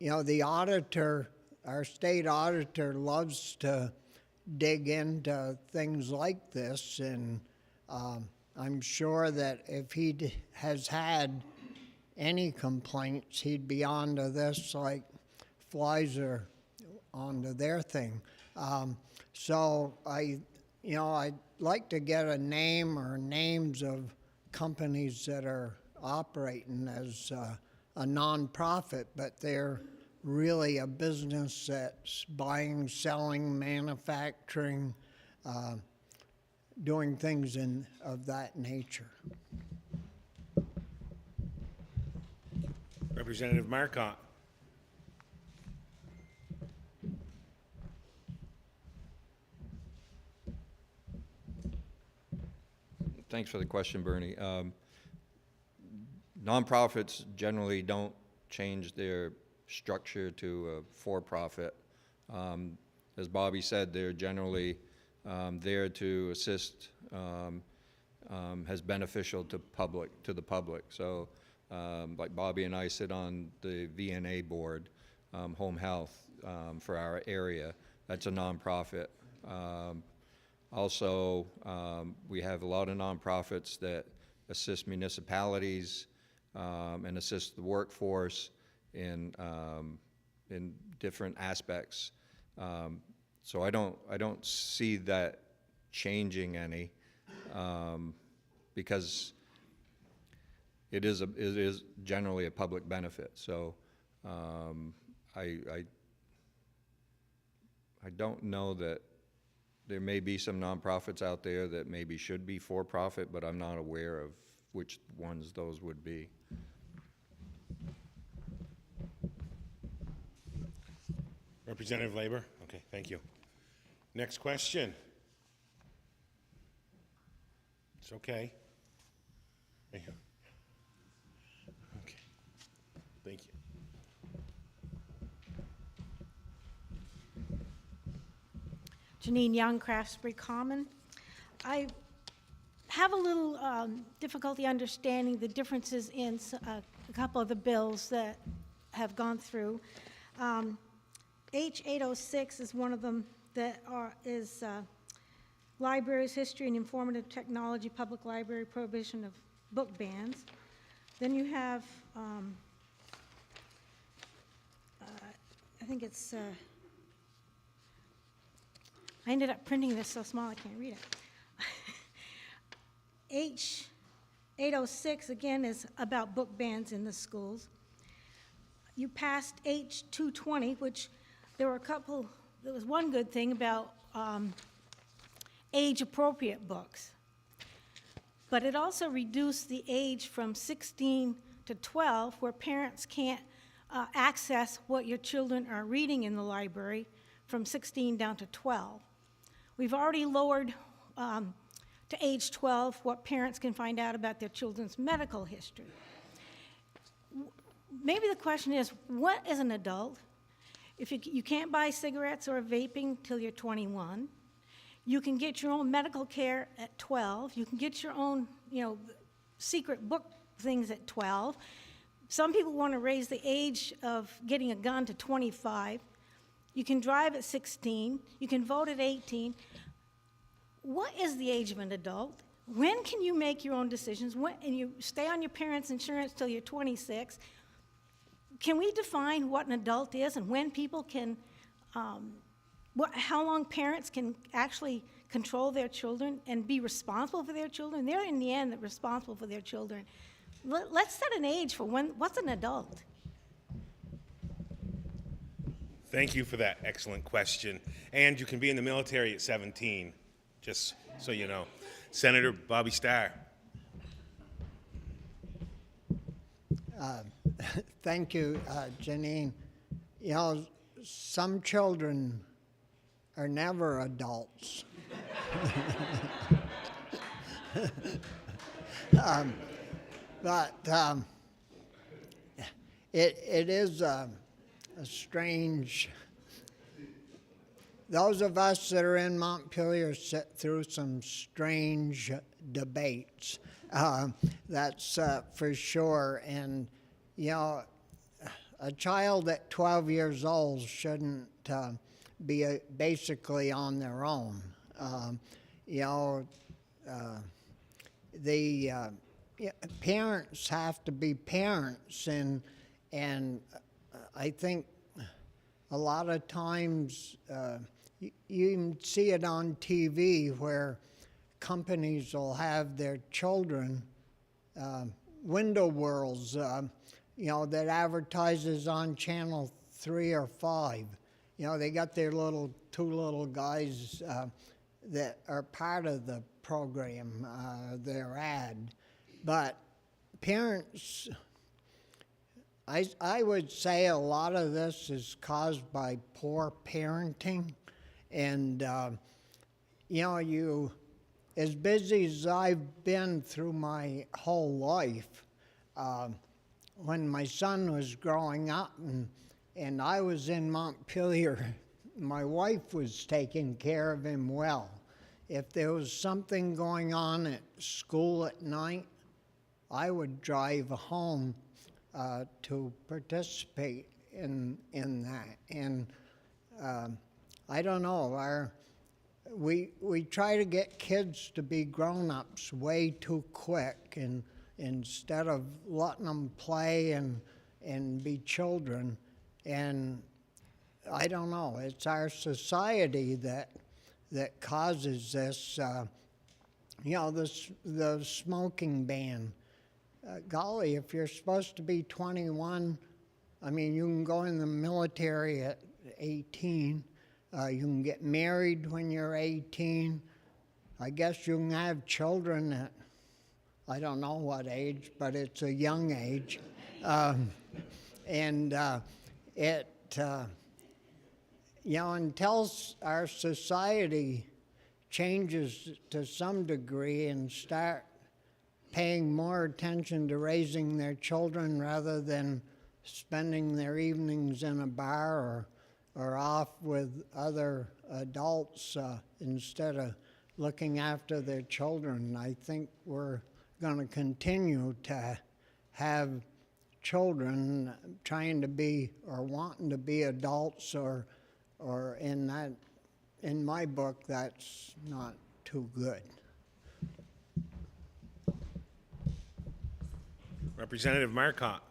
the auditor, our state auditor, loves to dig into things like this, and I'm sure that if he has had any complaints, he'd be onto this like flies are onto their thing. So I'd like to get a name or names of companies that are operating as a nonprofit, but they're really a business that's buying, selling, manufacturing, doing things of that nature. Representative Marcotte. Thanks for the question, Bernie. Nonprofits generally don't change their structure to a for-profit. As Bobby said, they're generally there to assist, as beneficial to the public. So, like Bobby and I sit on the VNA board, Home Health, for our area. That's a nonprofit. Also, we have a lot of nonprofits that assist municipalities and assist the workforce in different aspects. So I don't see that changing any, because it is generally a public benefit. So I don't know that. There may be some nonprofits out there that maybe should be for-profit, but I'm not aware of which ones those would be. Representative Labor? Okay, thank you. Next question. It's okay. Okay, thank you. Janine Young, Craftsbury Common. I have a little difficulty understanding the differences in a couple of the bills that have gone through. H806 is one of them that is Libraries, History, and Informative Technology, Public Library, Prohibition of Book Bans. Then you have, I think it's, I ended up printing this so small I can't read it. H806, again, is about book bans in the schools. You passed H220, which there was one good thing about age-appropriate books. But it also reduced the age from 16 to 12, where parents can't access what your children are reading in the library from 16 down to 12. We've already lowered to age 12 what parents can find out about their children's medical history. Maybe the question is, what is an adult? If you can't buy cigarettes or vaping till you're 21, you can get your own medical care at 12. You can get your own, secret book things at 12. Some people want to raise the age of getting a gun to 25. You can drive at 16. You can vote at 18. What is the age of an adult? When can you make your own decisions? And you stay on your parents' insurance till you're 26. Can we define what an adult is and when people can, how long parents can actually control their children and be responsible for their children? They're in the end responsible for their children. Let's set an age for what's an adult? Thank you for that excellent question. And you can be in the military at 17, just so you know. Senator Bobby Starr. Thank you, Janine. Some children are never adults. But it is a strange. Those of us that are in Montpelier sit through some strange debates. That's for sure. And, a child at 12 years old shouldn't be basically on their own. Parents have to be parents, and I think a lot of times you can see it on TV where companies will have their children window worlds, that advertises on channel 3 or 5. They got their two little guys that are part of the program, their ad. But parents, I would say a lot of this is caused by poor parenting. And, as busy as I've been through my whole life, when my son was growing up and I was in Montpelier, my wife was taking care of him well. If there was something going on at school at night, I would drive home to participate in that. And I don't know, we try to get kids to be grown-ups way too quick, and instead of letting them play and be children. And I don't know, it's our society that causes this. The smoking ban. Golly, if you're supposed to be 21, you can go in the military at 18. You can get married when you're 18. I guess you can have children at, I don't know what age, but it's a young age. Until our society changes to some degree and start paying more attention to raising their children rather than spending their evenings in a bar or off with other adults instead of looking after their children, I think we're going to continue to have children trying to be or wanting to be adults, or in my book, that's not too good. Representative Marcotte.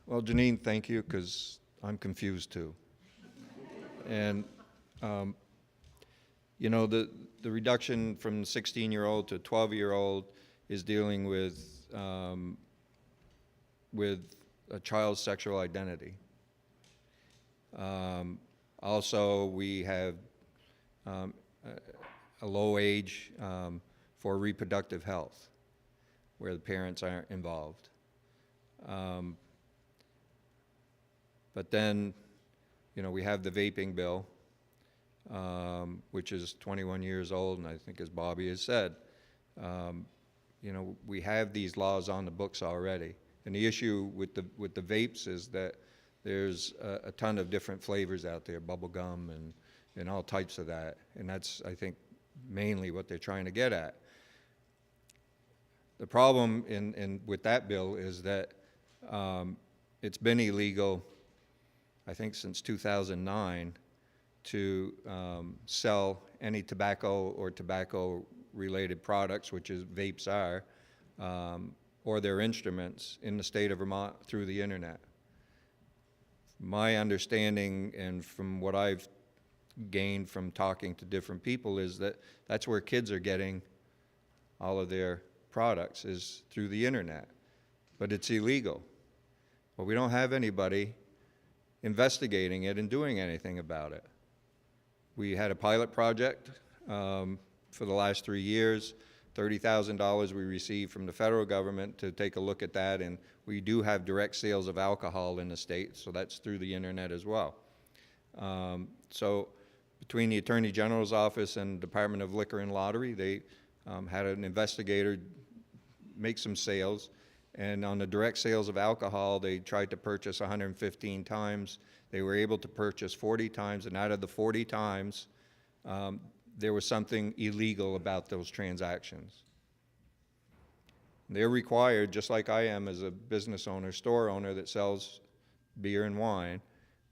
Well, Janine, thank you, because I'm confused too. And, the reduction from 16-year-old to 12-year-old is dealing with a child's sexual identity. Also, we have a low age for reproductive health. where the parents aren't involved. But then, you know, we have the vaping bill, which is 21 years old, and I think, as Bobby has said, you know, we have these laws on the books already. And the issue with the vapes is that there's a ton of different flavors out there, bubble gum and all types of that. And that's, I think, mainly what they're trying to get at. The problem with that bill is that it's been illegal, I think, since 2009 to sell any tobacco or tobacco-related products, which is vapes are, or their instruments in the state of Vermont through the internet. My understanding, and from what I've gained from talking to different people, is that that's where kids are getting all of their products, is through the internet. But it's illegal. But we don't have anybody investigating it and doing anything about it. We had a pilot project for the last 3 years, $30,000 we received from the federal government to take a look at that, and we do have direct sales of alcohol in the state, so that's through the internet as well. So between the Attorney General's office and Department of Liquor and Lottery, they had an investigator make some sales, and on the direct sales of alcohol, they tried to purchase 115 times. They were able to purchase 40 times, and out of the 40 times, there was something illegal about those transactions. They're required, just like I am as a business owner, store owner that sells beer and wine,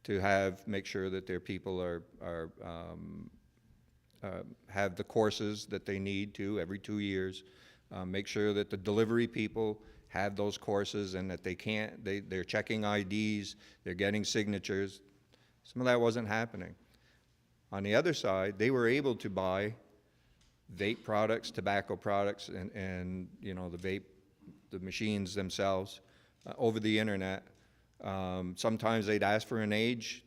to make sure that their people have the courses that they need to every 2 years, make sure that the delivery people have those courses and that they're checking IDs, they're getting signatures. Some of that wasn't happening. On the other side, they were able to buy vape products, tobacco products, and you know, the machines themselves over the internet. Sometimes they'd ask for an age,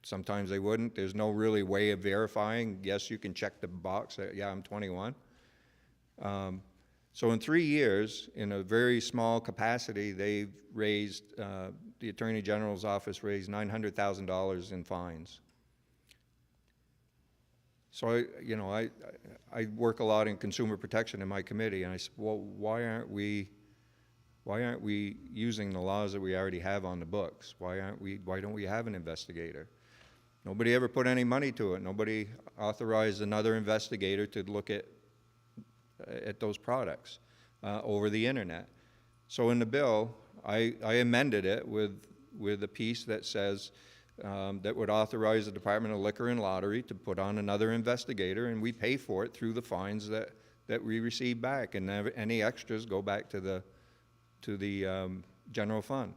sometimes they wouldn't. There's no really way of verifying. Yes, you can check the box that, yeah, I'm 21. So in 3 years, in a very small capacity, they've raised, the Attorney General's office raised $900,000 in fines. So I work a lot in consumer protection in my committee, and I said, well, why aren't we using the laws that we already have on the books? Why don't we have an investigator? Nobody ever put any money to it. Nobody authorized another investigator to look at those products over the internet. So in the bill, I amended it with a piece that says that would authorize the Department of Liquor and Lottery to put on another investigator, and we pay for it through the fines that we receive back, and any extras go back to the general fund.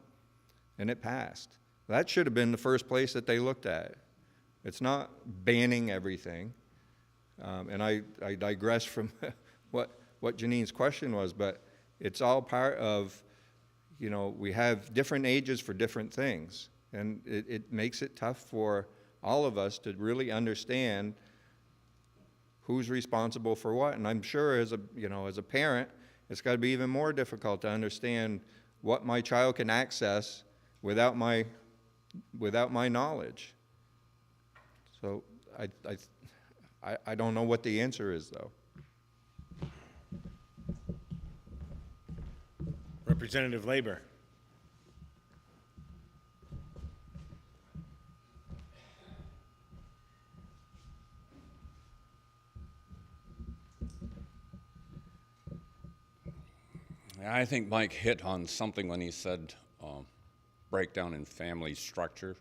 And it passed. That should have been the first place that they looked at. It's not banning everything. And I digress from what Janine's question was, but it's all part of, you know, we have different ages for different things. And it makes it tough for all of us to really understand who's responsible for what. And I'm sure as a parent, it's got to be even more difficult to understand what my child can access without my knowledge. So I don't know what the answer is, though. Representative Labor. I think Mike hit on something when he said breakdown in family structure.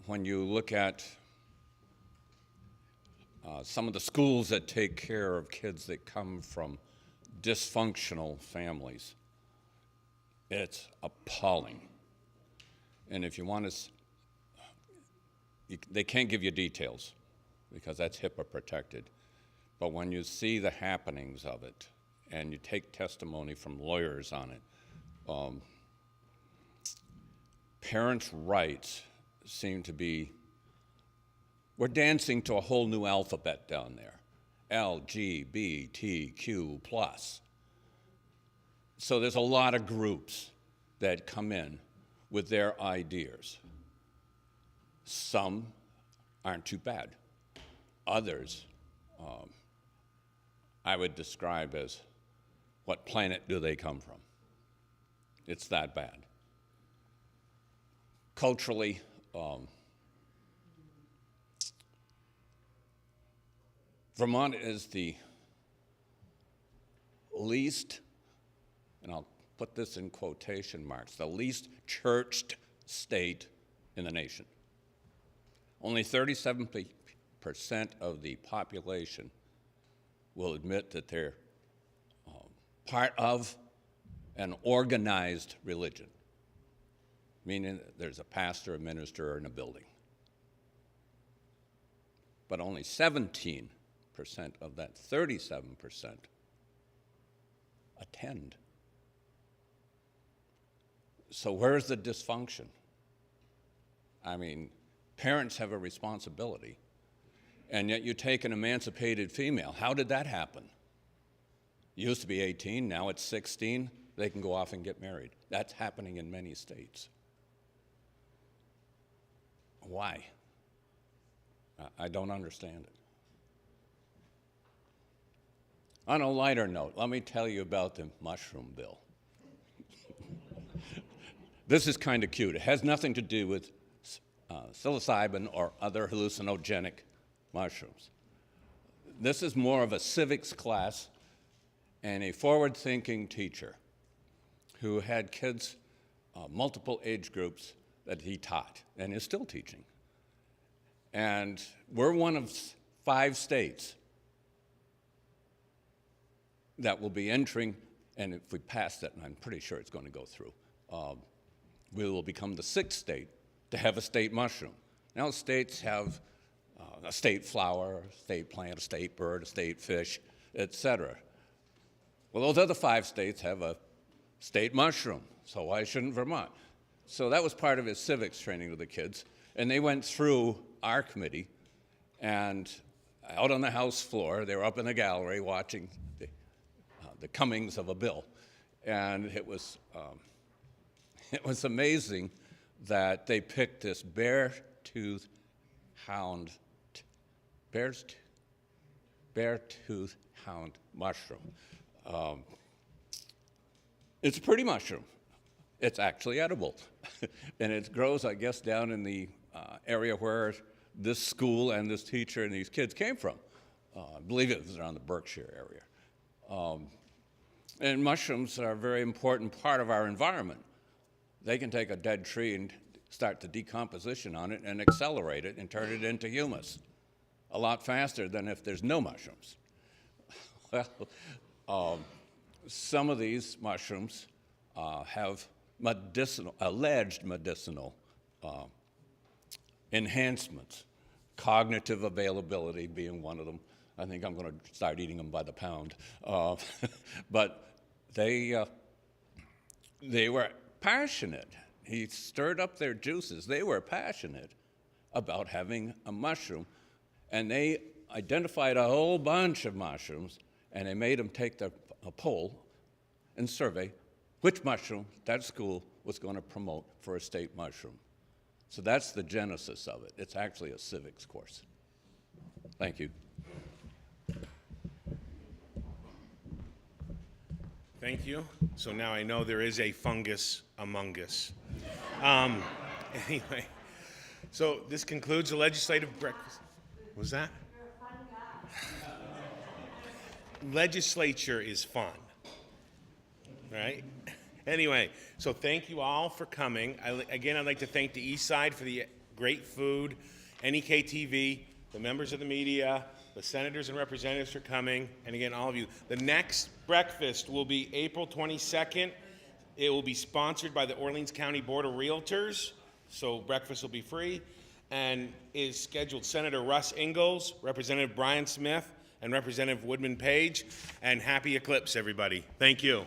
When you look at some of the schools that take care of kids that come from dysfunctional families, it's appalling. And if you want to, they can't give you details because that's HIPAA protected. But when you see the happenings of it, and you take testimony from lawyers on it, parents' rights seem to be, we're dancing to a whole new alphabet down there, LGBTQ+. So there's a lot of groups that come in with their ideas. Some aren't too bad. Others, I would describe as, what planet do they come from? It's that bad. Culturally, Vermont is the least, and I'll put this in quotation marks, the least churched state in the nation. Only 37% of the population will admit that they're part of an organized religion, meaning that there's a pastor, a minister, in a building. But only 17% of that 37% attend. So where's the dysfunction? I mean, parents have a responsibility, and yet you take an emancipated female. How did that happen? It used to be 18, now it's 16. They can go off and get married. That's happening in many states. Why? I don't understand it. On a lighter note, let me tell you about the mushroom bill. This is kind of cute. It has nothing to do with psilocybin or other hallucinogenic mushrooms. This is more of a civics class and a forward-thinking teacher who had kids, multiple age groups that he taught and is still teaching. And we're one of 5 states that will be entering, and if we pass that, and I'm pretty sure it's going to go through, we will become the 6th state to have a state mushroom. Now states have a state flower, a state plant, a state bird, a state fish, etc. Well, those other 5 states have a state mushroom, so why shouldn't Vermont? So that was part of his civics training with the kids, and they went through our committee, and out on the House floor, they were up in the gallery watching the comings of a bill, and it was amazing that they picked this bear-tooth hound mushroom. It's a pretty mushroom. It's actually edible. And it grows, I guess, down in the area where this school and this teacher and these kids came from. I believe it was around the Berkshire area. And mushrooms are a very important part of our environment. They can take a dead tree and start the decomposition on it and accelerate it and turn it into humus a lot faster than if there's no mushrooms. Well, some of these mushrooms have alleged medicinal enhancements, cognitive availability being one of them. I think I'm going to start eating them by the pound. But they were passionate. He stirred up their juices. They were passionate about having a mushroom, and they identified a whole bunch of mushrooms, and they made them take a poll and survey which mushroom that school was going to promote for a state mushroom. So that's the genesis of it. It's actually a civics course. Thank you. Thank you. So now I know there is a fungus among us. Anyway, so this concludes the legislative breakfast. What was that? Legislature is fun, right? Anyway, so thank you all for coming. Again, I'd like to thank the Eastside for the great food, NEK-TV, the members of the media, the senators and representatives for coming, and again, all of you. The next breakfast will be April 22nd. It will be sponsored by the Orleans County Board of Realtors, so breakfast will be free, and is scheduled Senator Russ Ingalls, Representative Brian Smith, and Representative Woodman Page. And happy eclipse, everybody. Thank you.